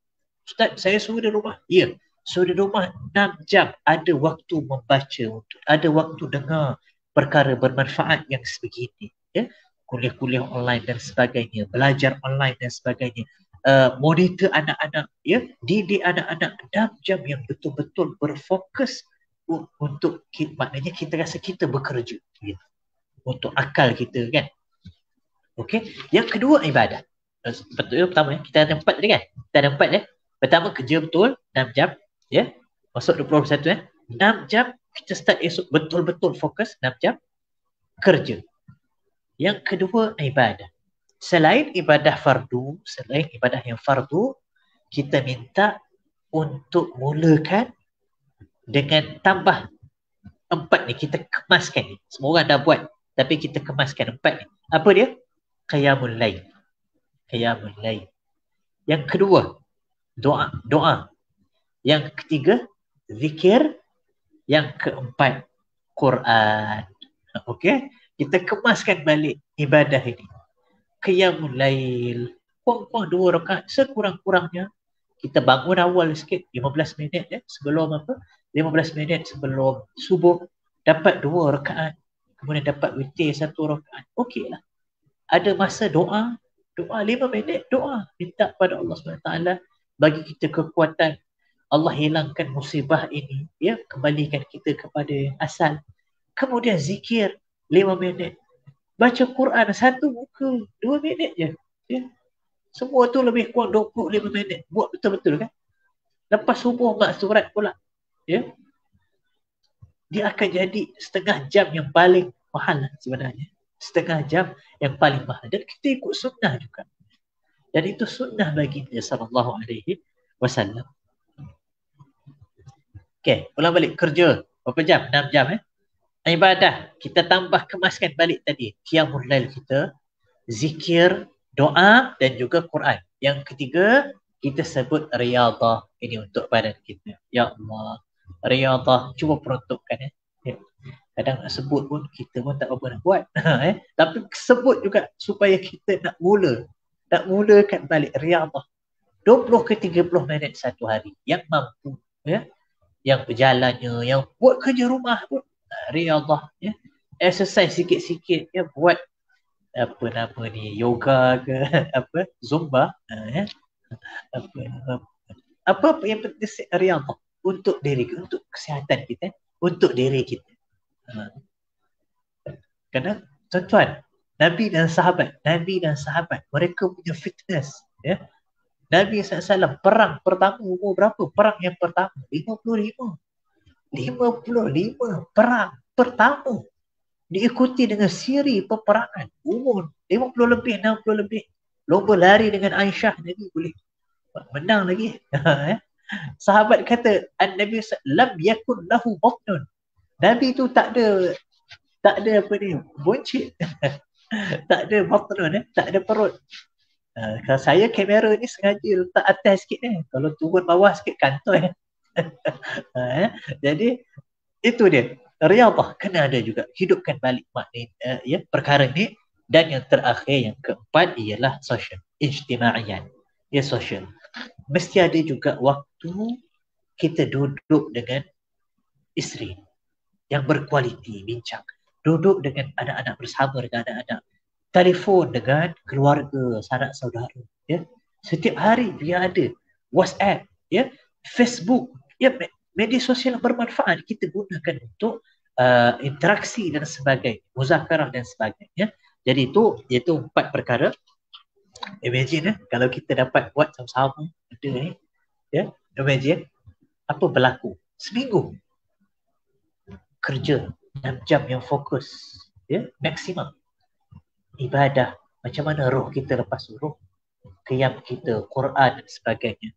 C: Ustaz, saya suruh di rumah. Ya, suruh di rumah 6 jam. Ada waktu membaca, ada waktu dengar perkara bermanfaat yang sebegini. Ya, kuliah-kuliah online dan sebagainya, belajar online dan sebagainya. Monitor anak-anak, ya, didik anak-anak 6 jam yang betul-betul berfokus untuk, maknanya kita rasa kita bekerja gitu, untuk akal kita kan. Okey, yang kedua ibadah. Betul, pertama kita ada 4 tadi kan. Kita ada 4 ya. Pertama kerja betul 6 jam ya. Masuk 21 6 jam kita start esok betul-betul fokus 6 jam kerja. Yang kedua ibadah. Selain ibadah fardu, selain ibadah yang fardu, kita minta untuk mulakan dengan tambah 4 ni, kita kemaskan ni. Semua orang dah buat, tapi kita kemaskan 4 ni. Apa dia? qiyamul lail. Qiyamul lail. Yang kedua, doa. Yang ketiga, zikir. Yang keempat, Quran. Okey, kita kemaskan balik ibadah ini. Qiyamul lail, kurang-kurang 2 rakaat sekurang-kurangnya. Kita bangun awal sikit, 15 minit sebelum 15 minit sebelum subuh, dapat 2 rakaat. Kemudian dapat witir 1 rakaat. Okeylah. Ada masa doa 5 minit doa, minta pada Allah SWT bagi kita kekuatan. Allah hilangkan musibah ini, kembalikan kita kepada yang asal. Kemudian zikir 5 minit. Baca Quran 1 muka 2 minit je. Semua tu lebih kurang 25 minit. Buat betul-betul kan? Lepas subuh mak surat pula. Dia akan jadi setengah jam yang paling mahal sebenarnya. Setengah jam yang paling mahal. Dan kita ikut sunnah juga. Dan itu sunnah bagi Nabi sallallahu alaihi wasallam. Okey, ulang balik kerja. Berapa jam? 6 jam Ibadah. Kita tambah kemaskan balik tadi. Qiyamul lail kita, zikir, doa dan juga Quran. Yang ketiga, kita sebut riyadhah. Ini untuk badan kita. Ya Allah. Riyadhah. Cuba peruntukkan Kadang nak sebut pun kita pun tak apa nak buat. Tapi sebut juga supaya kita nak mulakan balik riyadhah. 20 ke 30 minit satu hari. Yang mampu. Yang berjalannya, yang buat kerja rumah pun riyadhah. Exercise sikit-sikit. Buat apa nama ni, yoga ke zumba. Apa yang penting riyadhah untuk diri, untuk kesihatan kita, untuk diri kita. Kerana tuan-tuan, Nabi dan sahabat mereka punya fitness. Nabi SAW perang pertama umur berapa? Perang yang pertama 55 perang pertama, diikuti dengan siri peperangan umur 50 lebih, 60 lebih. Lomba lari dengan Aisyah, Nabi boleh menang lagi. Sahabat kata Nabi lam yakun lahu batnun. Nabi tu tak ada apa ni, buncit. Tak ada batnun, tak ada perut. Kalau saya kamera ni sengaja letak atas sikit kalau turun bawah sikit kantoi. Jadi itu dia. Riyadhah kena ada juga. Hidupkan balik makna perkara ni. Dan yang terakhir, yang keempat ialah social. Ijtima'iyat. Social. Mesti ada juga waktu kita duduk dengan isteri yang berkualiti, bincang. Duduk dengan anak-anak, bersama dengan anak-anak. Telefon dengan keluarga, sanak saudara. Setiap hari dia ada WhatsApp, Facebook, media sosial yang bermanfaat kita gunakan untuk interaksi dan sebagainya, muzakarah dan sebagainya. Jadi itu 4 perkara. Imagine kalau kita dapat buat sama-sama ada ni, imagine apa berlaku seminggu kerja 6 jam yang fokus, maksimum. Ibadah, macam mana roh kita lepas roh, qiyam kita, Quran dan sebagainya.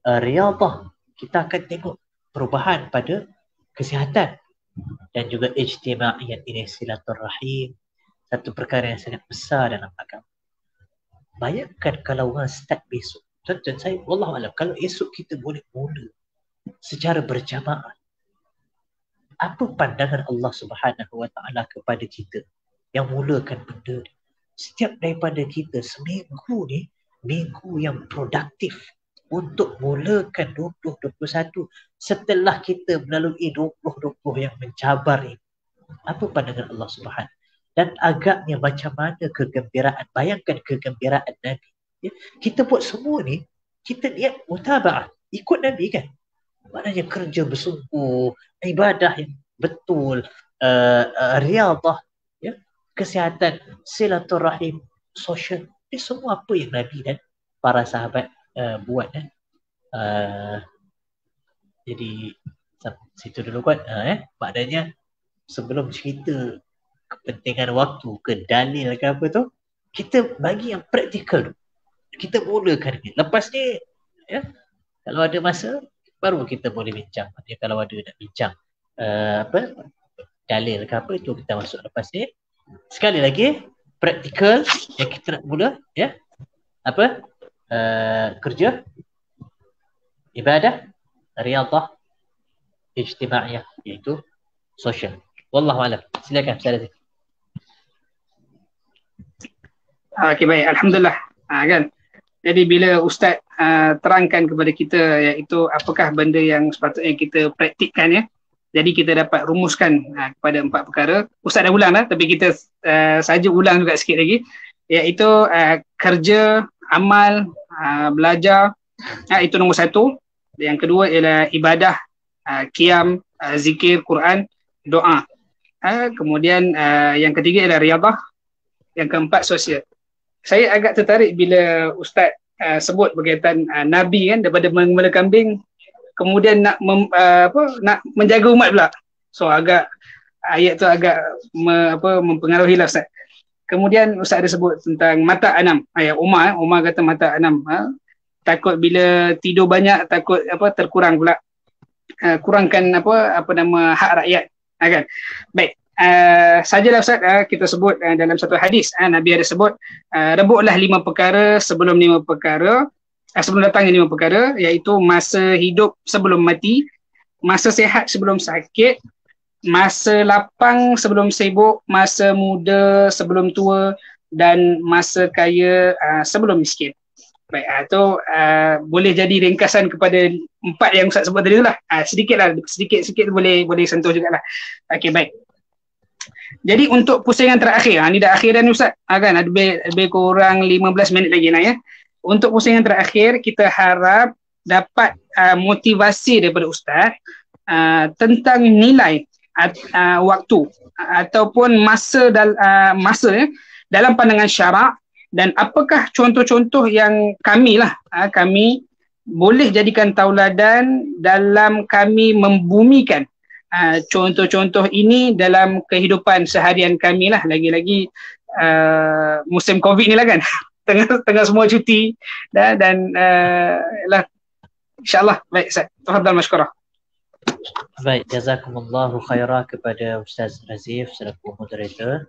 C: Riyadhah, kita akan tengok perubahan pada kesihatan dan juga ijtima'iyat ini, silaturrahim, satu perkara yang sangat besar dalam agama. Bayangkan kalau orang start besok, tuan-tuan saya, wallahualam, kalau esok kita boleh mula secara berjamaah, apa pandangan Allah Subhanahu Wa Taala kepada kita yang mulakan benda ni? Setiap daripada kita seminggu ni, minggu yang produktif untuk mulakan 2021 setelah kita melalui 2020 yang mencabar ini. Apa pandangan Allah Subhanahu? Dan agaknya macam mana kegembiraan, bayangkan kegembiraan Nabi. Kita buat semua ni, kita niat mutaba'ah, ikut Nabi kan? Maknanya kerja bersungguh, ibadah yang betul, riyadhah, kesihatan, silaturahim, social. Ini semua apa yang Nabi dan para sahabat buat. Jadi situ dulu kan. Maknanya sebelum cerita kepentingan waktu ke dalil ke apa tu, kita bagi yang praktikal. Kita mulakan ni. Lepas ni kalau ada masa baru kita boleh bincang. Kalau ada nak bincang dalil ke apa, itu kita masuk lepas ni. Sekali lagi, praktikal yang kita nak mula, ya, apa, kerja, ibadah, riyadhah, ijtimaiyah, iaitu sosial. Wallahu alam. Silakan Ustaz Aziz.
B: Okey, baik, alhamdulillah. Kan. Jadi bila Ustaz terangkan kepada kita iaitu apakah benda yang sepatutnya kita praktikkan, ya. Jadi kita dapat rumuskan kepada 4 perkara. Ustaz dah ulang dah, tapi kita saja ulang juga sikit lagi, iaitu kerja, amal, belajar, itu nombor 1. Yang kedua ialah ibadah, qiyam, zikir, Quran, doa. Kemudian yang ketiga ialah riyadhah. Yang keempat sosial. Saya agak tertarik bila Ustaz sebut berkaitan Nabi kan, daripada menggembala kambing kemudian nak menjaga umat pula. So agak ayat tu agak mempengaruhi lah Ustaz. Kemudian Ustaz ada sebut tentang mata anam. Ayat Umar kata mata anam. Takut bila tidur banyak takut terkurang pula. Kurangkan hak rakyat. Kan? Baik. Sajalah Ustaz, kita sebut dalam satu hadis, Nabi ada sebut rebutlah 5 perkara sebelum 5 perkara, sebelum datangnya 5 perkara, iaitu masa hidup sebelum mati, masa sihat sebelum sakit, masa lapang sebelum sibuk, masa muda sebelum tua, dan masa kaya sebelum miskin. Baik, itu boleh jadi ringkasan kepada 4 yang Ustaz sebut tadi tu lah. Sedikit boleh sentuh jugalah. Okey, baik. Jadi untuk pusingan terakhir, ni dah akhir dah ni Ustaz, kan ada lebih kurang 15 minit lagi nak, ya. Untuk pusingan terakhir, kita harap dapat motivasi daripada Ustaz tentang nilai waktu ataupun masa dalam pandangan syarak, dan apakah contoh-contoh yang kami boleh jadikan tauladan dalam kami membumikan contoh-contoh ini dalam kehidupan seharian kami lah. Lagi-lagi musim COVID ni lah kan. tengah semua cuti dan lah, insyaAllah. Baik Ustaz, tafadhal masykurah.
C: Baik, jazakumullahu khairah kepada Ustaz Razif selaku moderator.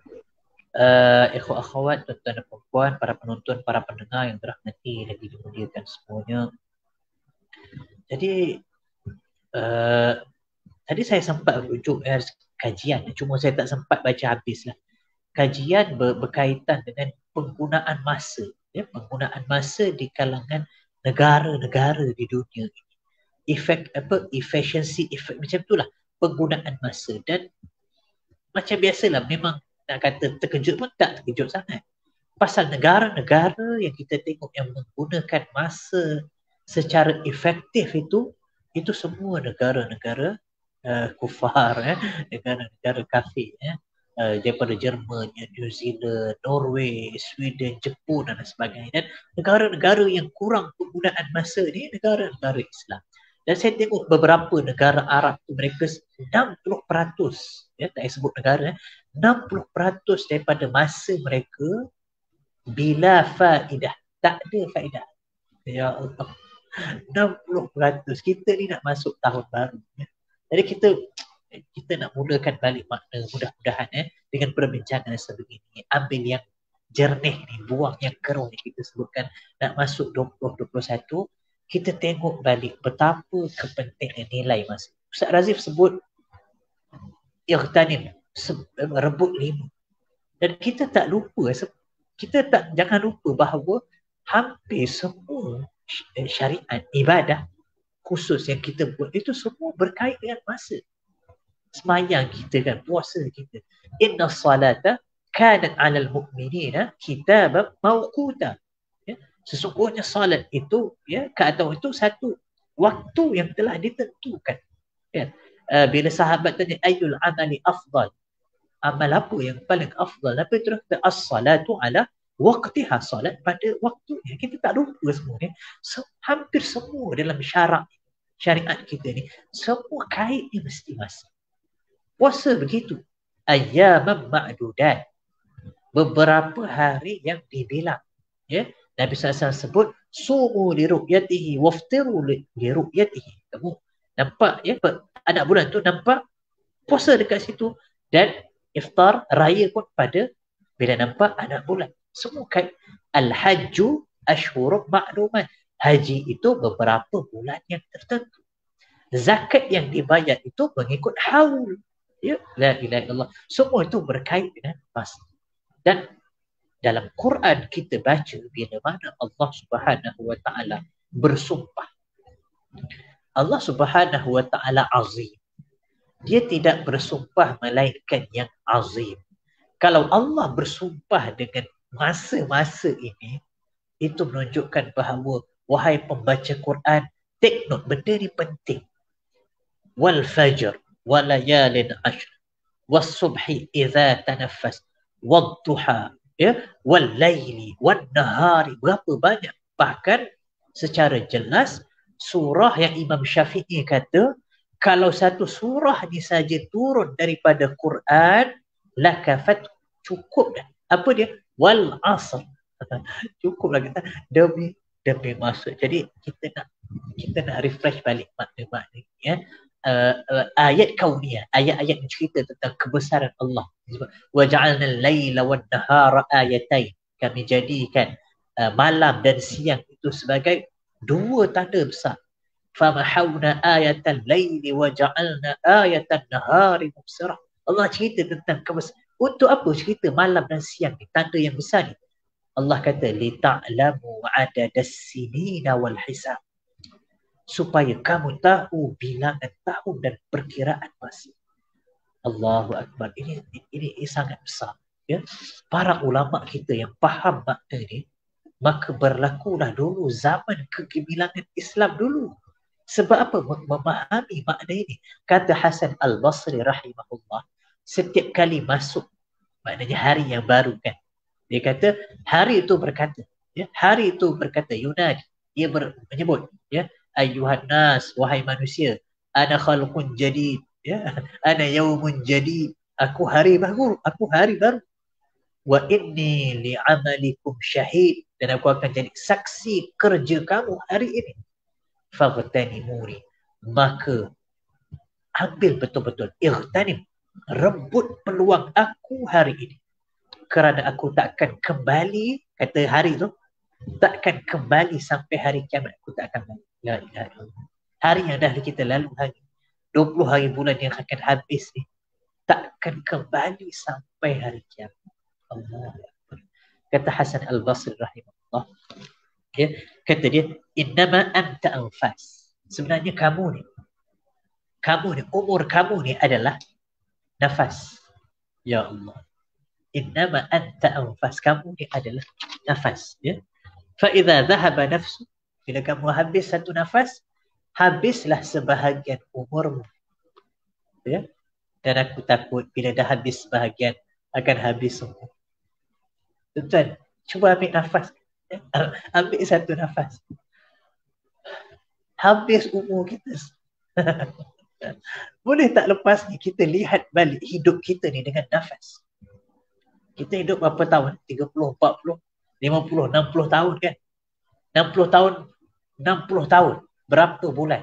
C: Ikhwan akhwat, tuan-tuan dan puan-puan, para penonton, para pendengar yang dirahmati dan dimuliakan semuanya. Jadi tadi saya sempat rujuk kajian, cuma saya tak sempat baca habis lah. Kajian berkaitan dengan penggunaan masa, ya, penggunaan masa di kalangan negara-negara di dunia ini. Efficiency effect, macam itulah penggunaan masa. Dan macam biasalah, memang nak kata terkejut pun tak terkejut sangat. Pasal negara-negara yang kita tengok yang menggunakan masa secara efektif itu semua negara-negara kufar, negara-negara kafir, daripada Jerman, New Zealand, Norway, Sweden, Jepun dan sebagainya. Dan negara-negara yang kurang penggunaan masa ni negara-negara Islam. Dan saya tengok beberapa negara Arab tu, mereka 60%, ya, tak payah sebut negara, 60% daripada masa mereka bila faedah, tak ada faedah. Ya Allah, 60%. Kita ni nak masuk tahun baru, ya. Jadi kita nak mulakan balik makna, mudah-mudahan dengan perbincangan sebegini, ambil yang jernih ni, buang yang keruh ni, kita sebutkan nak masuk 2021, kita tengok balik betapa kepentingan nilai masa. Ustaz Razif sebut ightanim, rebut 5. Dan kita tak lupa, jangan lupa bahawa hampir semua syariat, ibadah khusus yang kita buat itu semua berkait dengan masa. Semayang kita kan, puasa kita. Inna salata kanat 'alal mu'minina kitaban mawquta. Ya, sesungguhnya salat itu, ya, atau itu satu waktu yang telah ditentukan. Ya. Bila sahabat tanya ayyul amali afdal, amal apa yang paling afdal, apa itu as-salatu ala waqtiha, salat pada waktunya. Kita tak lupa semua ni. Hampir semua dalam syariat kita ni semua kaitnya mesti masa. Puasa begitu, ayyaman ma'dudat, beberapa hari yang dibilang, ya. Nabi SAW sebut sumu li ru'yatihi waftiru li ru'yatihi. Kamu nampak, ya, anak bulan tu nampak, puasa dekat situ, dan iftar raya pun pada Bila nampak anak bulan. Semua kait. Al-hajju ashhurun ma'lumat. Haji itu beberapa bulan yang tertentu. Zakat yang dibayar itu mengikut haul. Ya, la ilaha illallah. Semua itu berkait dengan masa. Dan dalam Quran kita baca bila mana Allah Subhanahu wa taala bersumpah. Allah Subhanahu wa taala azim. Dia tidak bersumpah melainkan yang azim. Kalau Allah bersumpah dengan masa-masa ini, itu menunjukkan bahawa wahai pembaca Quran, take note, benda ni penting. Wal fajr wa layalin ashr was subhi idza tanaffas wad duha, ya, wal laili wan nahari. Berapa banyak, bahkan secara jelas surah yang Imam Syafi'i kata kalau satu surah ni saja turun daripada Quran lakafat, cukup dah. Apa dia? Wal asr. Cukup lah kata demi masuk. Jadi kita nak refresh balik makna-makna ya. Ayat kauniyah, ayat-ayat yang cerita tentang kebesaran Allah. Wa ja'alna al-laila wan nahara ayatain. Kami jadikan malam dan siang itu sebagai dua tanda besar. Famahawna ayatal laili wa ja'alna ayatan nahari mubsirah. Allah cerita tentang kebesaran. Untuk apa cerita malam dan siang ni, tanda yang besar ni? Allah kata lita'lamu adadas sinina wal hisab, supaya kamu tahu bilangan tahun dan perkiraan masa. Allahu akbar. Ini sangat besar ya. Para ulama kita yang faham makna ni, maka berlakulah dulu zaman kegemilangan Islam dulu. Sebab apa? Memahami makna ini. Kata Hasan Al-Basri rahimahullah, setiap kali masuk, maknanya hari yang baru kan, dia kata hari itu berkata, ya, hari itu berkata yunadi, dia menyebut ya, ayyuhan nas, wahai manusia, ana khalqun jadid, ya, ana yaumun jadid, aku hari baru, wa inni li'amalikum syahid, dan aku akan jadi saksi kerja kamu hari ini. Faghtanimuni, maka ambil betul-betul, ightanim, rebut peluang aku hari ini, kerana aku takkan kembali, kata hari tu, takkan kembali sampai hari kiamat, aku tak akan balik. La ilaha illallah. Hari yang dah kita lalu hari 20 hari bulan yang akan habis ni, takkan kembali sampai hari kiamat. Allah. Kata Hasan Al-Basri rahimahullah, ya, kata dia, innama anta anfas, sebenarnya kamu ni, umur kamu ni adalah nafas. Ya Allah. Innama anta anfas, kamu ni adalah nafas, ya. Fa idza dhahaba nafsu, bila kamu habis satu nafas, habislah sebahagian umurmu. Ya. Dan aku takut bila dah habis sebahagian, akan habis semua. Tuan, cuba ambil nafas. Ya. Ambil satu nafas. Habis umur kita. Boleh tak lepas ni kita lihat balik hidup kita ni dengan nafas. Kita hidup berapa tahun? 30, 40, 50, 60 tahun kan? 60 tahun. Berapa bulan?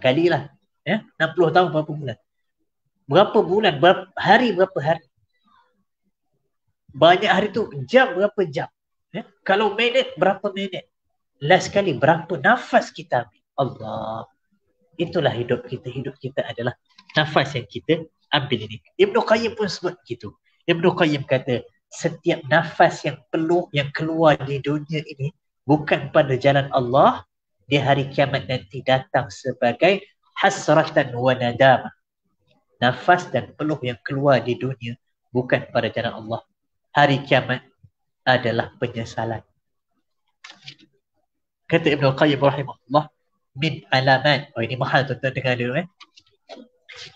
C: Kalilah. Ya? 60 tahun berapa bulan? Berapa bulan? Berapa hari? Banyak hari tu jam berapa jam? Ya? Kalau minit berapa minit? Last kali berapa nafas kita ambil? Allah. Itulah hidup kita. Hidup kita adalah nafas yang kita ambil ini. Ibn Qayyim pun sebut begitu. Ibn Qayyim kata, setiap nafas yang keluar di dunia ini bukan pada jalan Allah, di hari kiamat nanti datang sebagai hasratan wa nadamah. Nafas dan peluh yang keluar di dunia bukan pada jalan Allah, hari kiamat adalah penyesalan. Kata Ibn Qayyim rahimahullah, min alamat, oh ini mahal tuan-tuan dengar dulu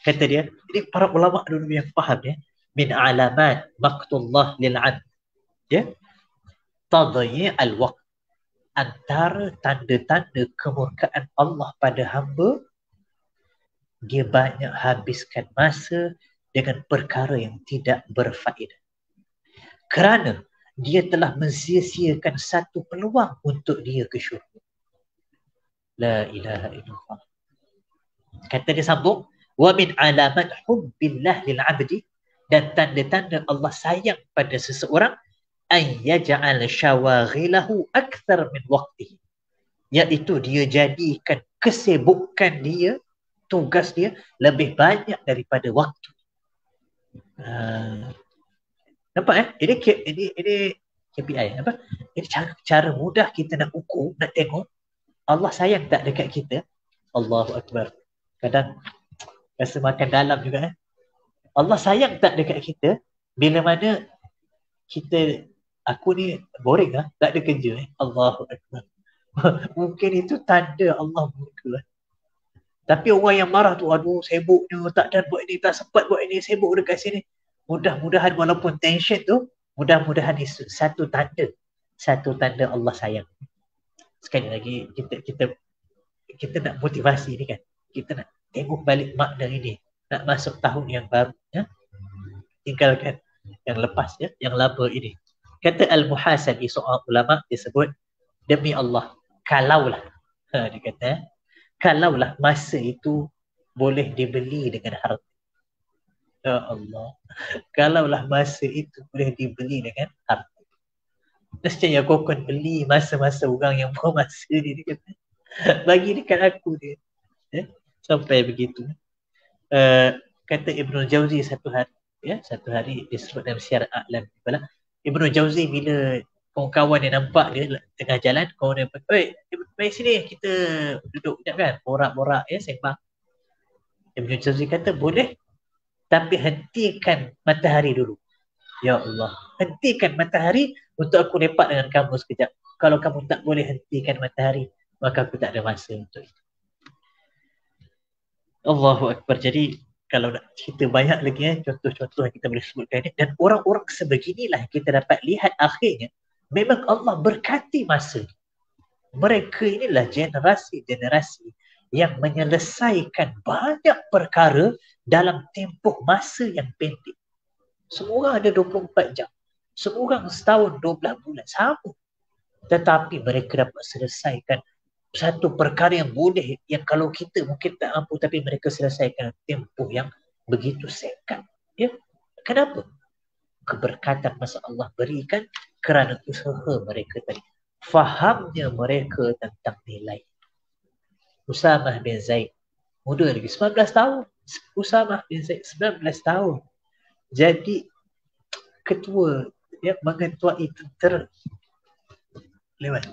C: kata dia, ini para ulama dulu yang faham ya, min alamat maqtullah lil 'abd, ya, tadyi' al-waqt, antara tanda-tanda kemurkaan Allah pada hamba, dia banyak habiskan masa dengan perkara yang tidak berfaedah, kerana dia telah mensia-siakan satu peluang untuk dia ke syurga. La ilaha illallah. Kata dia sambung, wa min alamat hubbillah lil 'abdi Dan tanda-tanda Allah sayang pada seseorang an yaj'al syawaghilahu akthar min waqtihi, iaitu dia jadikan kesibukan dia, tugas dia lebih banyak daripada waktu. Nampak Ini KPI apa? Ini cara mudah kita nak ukur, nak tengok Allah sayang tak dekat kita. Allahu Akbar. Kadang rasa makan dalam juga Allah sayang tak dekat kita bila mana kita, aku ni boring tak ada kerja. Allahu Akbar. Mungkin itu tanda Allah murka. Tapi orang yang marah tu, aduh sibuknya, tak ada buat ini, tak sempat buat ini, sibuk dekat sini. Mudah-mudahan walaupun tension tu, mudah-mudahan satu tanda Allah sayang. Sekali lagi kita nak motivasi ni kan. Kita nak tengok balik makna ini. Nak masuk tahun yang baru tinggalkan yang lepas yang lama ini. Kata Al-Muhasabi, seorang ulama, dia sebut, demi Allah, kalaulah dia kata, kalaulah masa itu boleh dibeli dengan harta. Ya Allah, kalaulah masa itu boleh dibeli dengan harta. Nescaya kau akan beli masa-masa orang yang bermasa ni, dia kata. Bagi dekat aku dia. Sampai begitu. Kata Ibnu Jauzi satu hari disebut dalam Syiar A'lam. Ibnu Jauzi bila kawan-kawan yang nampak dia tengah jalan, kawan dia, "Oi, mari sini kita duduk sekejap kan, borak-borak sembang." Ibnu Jauzi kata, "Boleh, tapi hentikan matahari dulu." Ya Allah, hentikan matahari untuk aku lepak dengan kamu sekejap. Kalau kamu tak boleh hentikan matahari, maka aku tak ada masa untuk itu. Allahu Akbar. Jadi kalau nak cerita banyak lagi contoh-contoh yang kita boleh sebutkan ni, dan orang-orang sebeginilah kita dapat lihat akhirnya memang Allah berkati masa. Mereka inilah generasi-generasi yang menyelesaikan banyak perkara dalam tempoh masa yang pendek. Semua orang ada 24 jam. Semua orang setahun 12 bulan sama. Tetapi mereka dapat selesaikan satu perkara yang boleh, yang kalau kita mungkin tak mampu, tapi mereka selesaikan tempoh yang begitu singkat. Kenapa? Keberkatan masa Allah berikan kerana usaha mereka tadi. Fahamnya mereka tentang nilai. Usamah bin Zaid, muda lagi, 19 tahun. Usamah bin Zaid 19 tahun. Jadi ketua mengetuai tentera.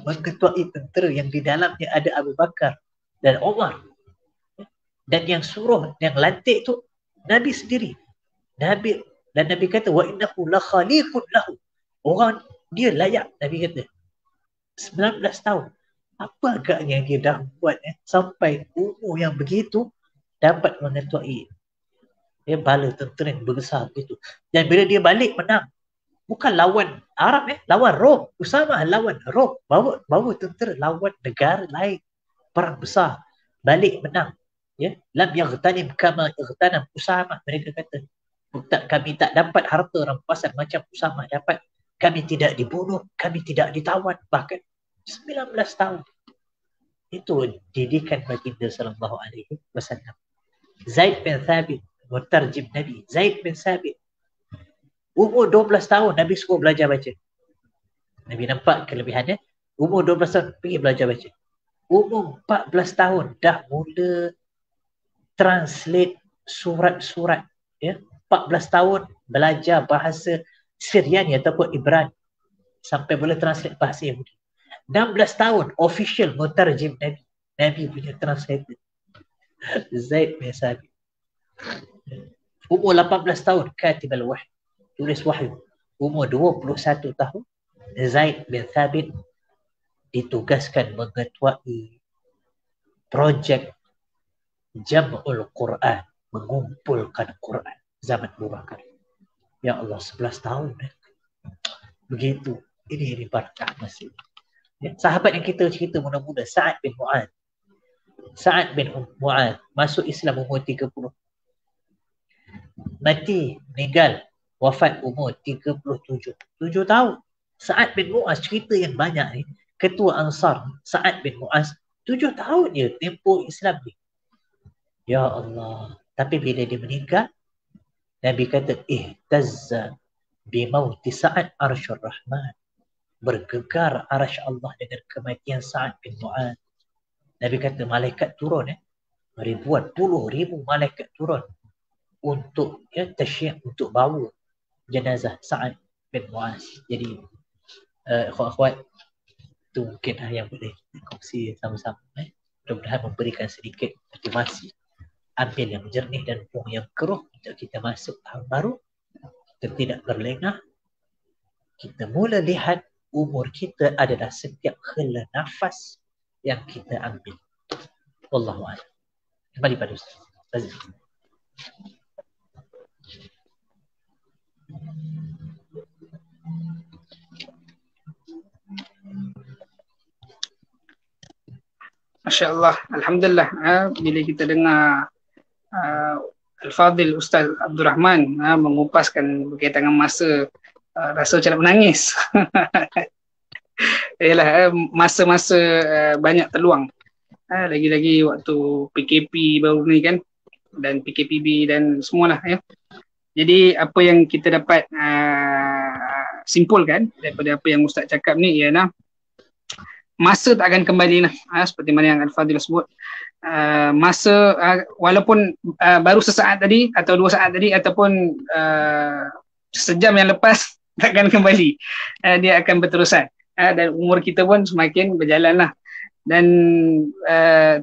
C: Mengetuai tentera yang di dalamnya ada Abu Bakar dan Umar. Dan yang suruh, yang lantik tu Nabi sendiri. Nabi kata, wa innahu la khaliqun lahu. Orang dia layak, Nabi kata. 19 tahun. Apa agaknya yang dia dah buat sampai umur yang begitu dapat mengetuai bala tentera yang besar begitu. Dan bila dia balik menang, bukan lawan Arab lawan Rom. Usamah lawan Rom. Bawa tentera lawan negara lain. Perang besar. Balik menang. Lam yaghtanim kama yaghtanam Usamah. Mereka kata, kami tak dapat harta rampasan macam Usamah dapat. Kami tidak dibunuh. Kami tidak ditawan. Bahkan 19 tahun. Itu didikan baginda sallallahu alaihi wasallam. Zaid bin Thabit, mutarjim Nabi. Zaid bin Thabit, umur 12 tahun Nabi suruh belajar baca. Nabi nampak kelebihannya. Umur 12 tahun pergi belajar baca. Umur 14 tahun dah mula translate surat-surat. 14 tahun belajar bahasa Syriani ataupun Ibrani sampai boleh translate bahasa Yahudi. 16 tahun official mutarjim Nabi. Nabi punya translator. Zaid bin Thabit. Umur 18 tahun katib al-wahyi, tulis wahyu. Umur 21 tahun Zaid bin Thabit ditugaskan mengetuai projek Jam'ul Quran, mengumpulkan Quran zaman Abu Bakar. Ya Allah, 11 tahun. Begitu. Ini barakah masih. Sahabat yang kita cerita muda-muda, Sa'ad bin Mu'adh. Sa'ad bin Mu'adh masuk Islam umur 30. Mati, meninggal, wafat umur 37. 7 tahun. Sa'ad bin Mu'adh, cerita yang banyak ni. Ketua Ansar, Sa'ad bin Mu'adh, 7 tahun je tempoh Islam ni. Ya Allah. Tapi bila dia meninggal, Nabi kata ihtazza bimauti Sa'ad arsyur rahman. Bergegar arasy Allah dengan kematian Sa'ad bin Mu'adz. Nabi kata malaikat turun, ribuan, puluh ribu malaikat turun untuk tasyik, untuk bawa jenazah Sa'ad bin Mu'adz. Jadi akhwat, itu mungkin yang boleh kita kongsi sama-sama. Mudah-mudahan memberikan sedikit motivasi. Ambil yang jernih dan buang yang keruh untuk kita masuk tahun baru. Kita tidak berlengah. Kita mula lihat umur kita adalah setiap hela nafas yang kita ambil. Wallahu a'lam. Kembali pada Ustaz Fazil.
B: Masya Allah, Alhamdulillah. Bila kita dengar Al-Fadhil Ustaz Abdul Rahman mengupaskan berkaitan dengan masa, rasa macam nak menangis. Yalah, masa-masa banyak peluang. Lagi-lagi waktu PKP baru ni kan, dan PKPB dan semualah ya. Jadi apa yang kita dapat simpulkan daripada apa yang Ustaz cakap ni ialah masa tak akan kembali lah. Seperti mana yang Al-Fadhil sebut, masa walaupun baru sesaat tadi atau 2 saat tadi ataupun sejam yang lepas takkan kembali, dia akan berterusan, dan umur kita pun semakin berjalan lah. Dan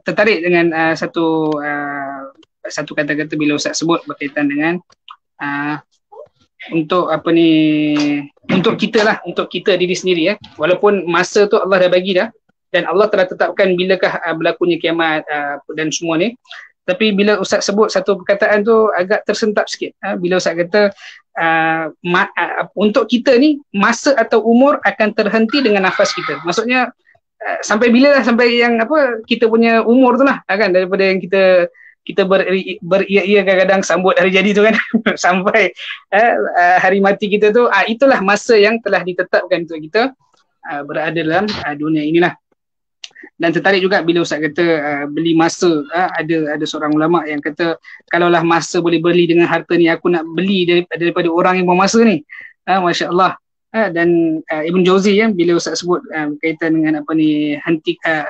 B: tertarik dengan satu kata-kata bila Ustaz sebut berkaitan dengan untuk apa ni, untuk kita lah, untuk kita diri sendiri ya. Walaupun masa tu Allah dah bagi dah, dan Allah telah tetapkan bilakah berlakunya kiamat dan semua ni. Tapi bila Ustaz sebut satu perkataan tu agak tersentap sikit. Bila Ustaz kata untuk kita ni masa atau umur akan terhenti dengan nafas kita. Maksudnya sampai bila lah, sampai yang apa kita punya umur tu lah kan, daripada yang kita beria-ia kadang-kadang sambut hari jadi tu kan sampai hari mati kita tu, itulah masa yang telah ditetapkan untuk kita berada dalam dunia inilah. Dan tertarik juga bila Ustaz kata beli masa. Ada seorang ulama yang kata kalaulah masa boleh beli dengan harta ni, aku nak beli daripada orang yang buang masa ni. Masya Allah. Dan Ibn Jauzi ya, bila Ustaz sebut berkaitan dengan apa ni,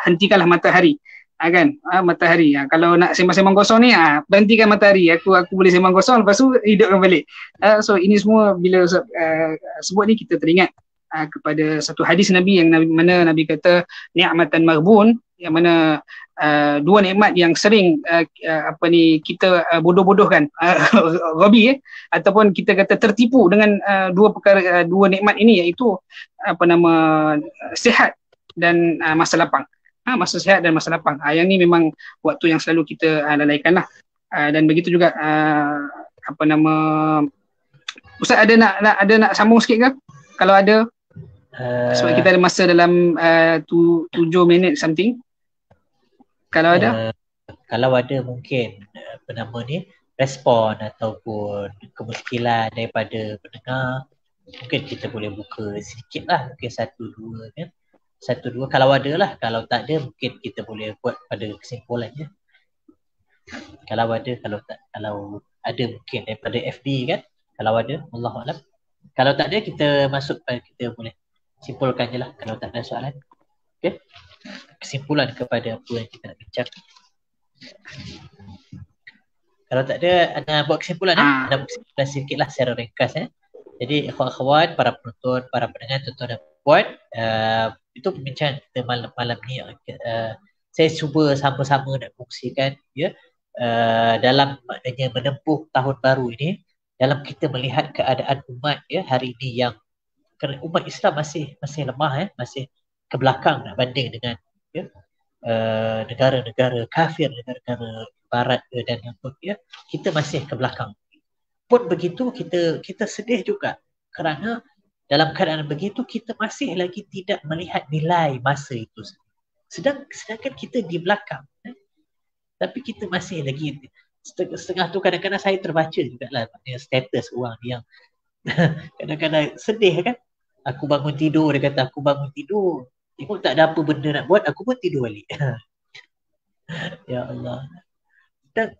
B: hentikanlah matahari. Kan matahari, kalau nak sembang-sembang kosong ni, berhentikan matahari, aku boleh sembang kosong, lepas tu hidupkan balik. So ini semua bila Ustaz sebut ni, kita teringat kepada satu hadis Nabi yang mana Nabi kata ni'matan maghbun, yang mana dua nikmat yang sering kita bodoh-bodohkan, ghabi ataupun kita kata tertipu dengan dua nikmat ini, iaitu sihat dan masa lapang. Masa sihat dan masa lapang. Yang ni memang waktu yang selalu kita lalaikan lah. Dan begitu juga Ustaz ada nak sambung sikit ke? Kalau ada, sebab kita ada masa dalam 7 minit something. Kalau ada?
C: Kalau ada mungkin respon ataupun kemuskilan daripada pendengar, mungkin kita boleh buka sedikit lah, mungkin 1-2 kan. 1-2 kalau ada lah. Kalau tak ada mungkin kita boleh buat pada kesimpulannya. Kalau ada mungkin daripada FB kan. Kalau ada, Wallahualam. Kalau tak ada kita masuk, kita boleh simpulkan je lah kalau tak ada soalan. Okay. Kesimpulan kepada apa yang kita nak bincang. Kalau tak ada, ada buat kesimpulan Ada buat kesimpulan sedikit lah secara ringkas Jadi akhwat-akhwat, para penonton, para pendengar, tuan-tuan dan puan, itu pembincangan kita malam ni. Saya cuba sama-sama nak kongsikan dalam maknanya menempuh tahun baru ini, dalam kita melihat keadaan umat hari ini, yang kerana umat Islam masih lemah, masih ke belakang nak banding dengan negara-negara kafir, negara-negara barat dan yang pun kita masih ke belakang. Pun begitu kita sedih juga kerana dalam keadaan begitu kita masih lagi tidak melihat nilai masa itu. Sedangkan kita di belakang, tapi kita masih lagi setengah tu. Kadang-kadang saya terbaca jugalah status orang yang kadang-kadang sedih kan. Aku bangun tidur, dia kata aku bangun tidur, tengok tak ada apa benda nak buat, aku pun tidur balik. Ya Allah.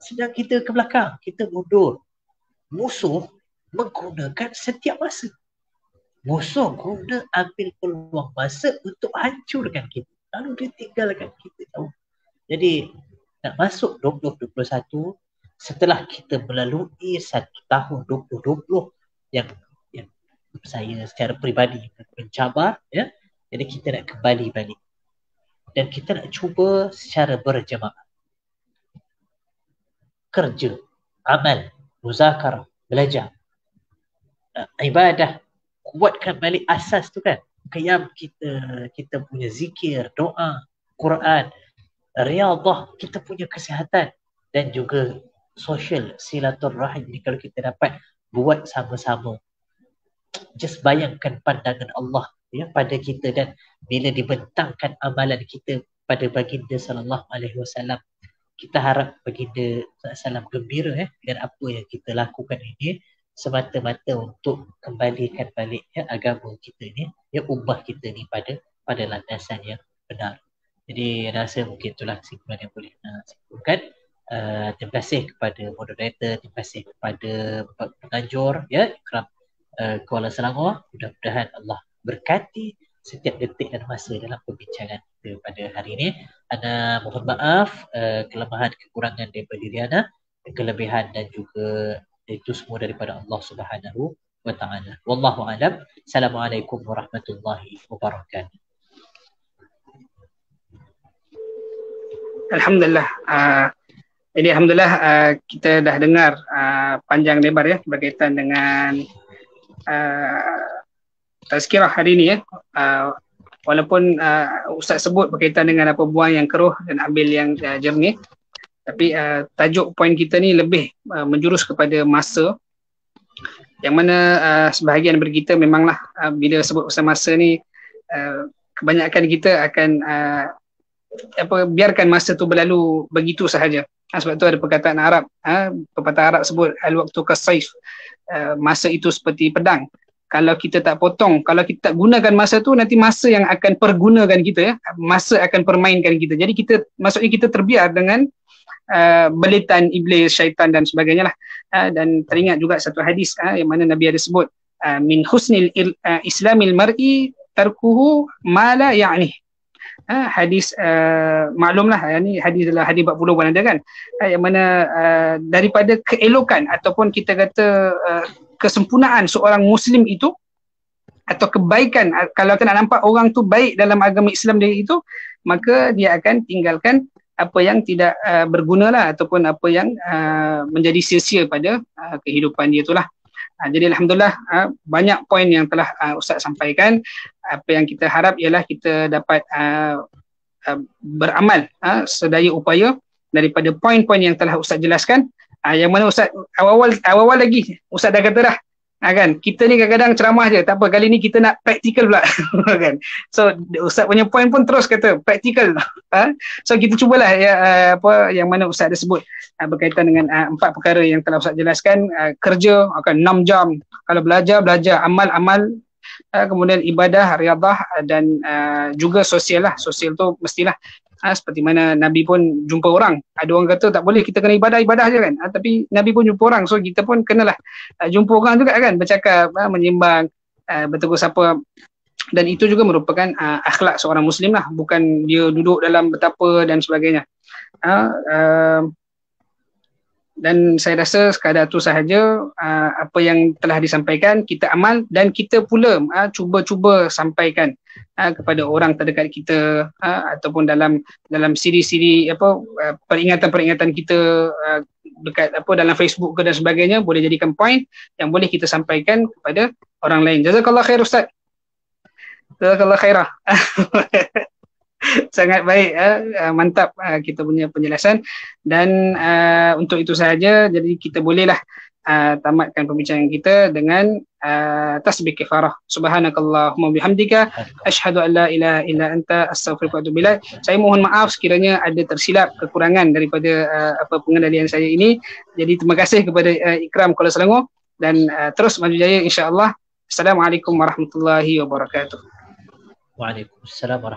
C: Sedang kita ke belakang, kita mundur. musuh menggunakan setiap masa. Musuh guna ambil peluang masa untuk hancurkan kita. Lalu dia tinggalkan kita tahu. Jadi nak masuk 2021 setelah kita melalui 1 tahun 2020 yang saya secara peribadi mencabar, ya. Jadi kita nak kembali balik. Dan kita nak cuba secara berjemaah. Kerja, amal, muzakarah, belajar, ibadah, kuatkan balik asas tu kan. Qiyam kita punya zikir, doa, Quran, riyadhah, kita punya kesihatan dan juga sosial, silaturrahim. Jadi kalau kita dapat buat sama-sama, just bayangkan pandangan Allah ya pada kita, dan bila dibentangkan amalan kita pada baginda sallallahu alaihi wasallam, kita harap baginda sallallahu gembira dengan apa yang kita lakukan ini semata-mata untuk kembalikan balik agama kita ni, ubah kita ni pada landasan yang benar. Jadi rasa mungkin itulah kesimpulan yang boleh simpulkan. Terima kasih kepada moderator, terima kasih kepada penganjur Ikram Kuala Selangor. Mudah-mudahan Allah berkati setiap detik dan masa dalam perbincangan kita pada hari ini. Ana mohon maaf kelemahan kekurangan daripada diri ana, kelebihan dan juga itu semua daripada Allah Subhanahu wa taala. Wallahu a'lam. Assalamualaikum warahmatullahi wabarakatuh.
B: Alhamdulillah. Jadi alhamdulillah kita dah dengar panjang lebar ya berkaitan dengan tazkirah hari ini ya. Walaupun Ustaz sebut berkaitan dengan apa, buang yang keruh dan ambil yang jernih, tapi tajuk poin kita ni lebih menjurus kepada masa, yang mana sebahagian daripada kita memanglah bila sebut pasal masa ni kebanyakan kita akan biarkan masa tu berlalu begitu sahaja. Sebab tu ada perkataan Arab, pepatah Arab sebut al-waqtu kas-saif, masa itu seperti pedang. Kalau kita tak potong, kalau kita tak gunakan masa tu, nanti masa yang akan pergunakan kita ya, masa akan permainkan kita. Jadi maksudnya kita terbiar dengan belitan iblis, syaitan dan sebagainya lah. Dan teringat juga satu hadis yang mana Nabi ada sebut, min husnil islamil mar'i tarkuhu ma la ya'nih. Hadis maklumlah, ini hadis adalah hadis 40 pun ada kan, yang mana daripada keelokan ataupun kita kata kesempurnaan seorang Muslim itu, atau kebaikan, kalau kita nak nampak orang tu baik dalam agama Islam dia itu, maka dia akan tinggalkan apa yang tidak berguna lah, ataupun apa yang menjadi sia-sia pada kehidupan dia itulah. Jadi alhamdulillah banyak poin yang telah Ustaz sampaikan. Apa yang kita harap ialah kita dapat beramal sedaya upaya daripada poin-poin yang telah Ustaz jelaskan. Yang mana Ustaz awal-awal lagi Ustaz dah kata dah, kan, kita ni kadang-kadang ceramah je, tak apa, kali ni kita nak praktikal pula kan. So Ustaz punya poin pun terus kata praktikal. So kita cubalah apa yang mana Ustaz ada sebut berkaitan dengan 4 perkara yang telah Ustaz jelaskan. Kerja akan 6 jam, kalau belajar amal, kemudian ibadah, riyadhah, dan juga sosial lah. Sosial tu mestilah seperti mana Nabi pun jumpa orang. Ada orang kata tak boleh, kita kena ibadah je kan, tapi Nabi pun jumpa orang, so kita pun kenalah jumpa orang juga kan, bercakap, menyembang, bertegur sapa. Dan itu juga merupakan akhlak seorang Muslim lah, bukan dia duduk dalam betapa dan sebagainya. Dan saya rasa sekadar itu sahaja apa yang telah disampaikan, kita amal dan kita pula cuba-cuba sampaikan kepada orang terdekat kita, ataupun dalam siri-siri peringatan-peringatan kita dekat dalam Facebook ke dan sebagainya, boleh jadikan poin yang boleh kita sampaikan kepada orang lain. Jazakallah khair Ustaz. Jazakallah khairah. Sangat baik, mantap kita punya penjelasan. Dan untuk itu sahaja, jadi kita bolehlah tamatkan pembincangan kita dengan tasbih kifarah. Subhanakallahumma bihamdika asyhadu an la ilaha illa anta astaghfiruka wa atubu ilaik. Saya mohon maaf sekiranya ada tersilap, kekurangan daripada pengendalian saya ini. Jadi terima kasih kepada Ikram Kuala Selangor, dan terus maju jaya insya-Allah. Assalamualaikum warahmatullahi wabarakatuh.
C: Waalaikumsalam warahmatullahi wabarakatuh.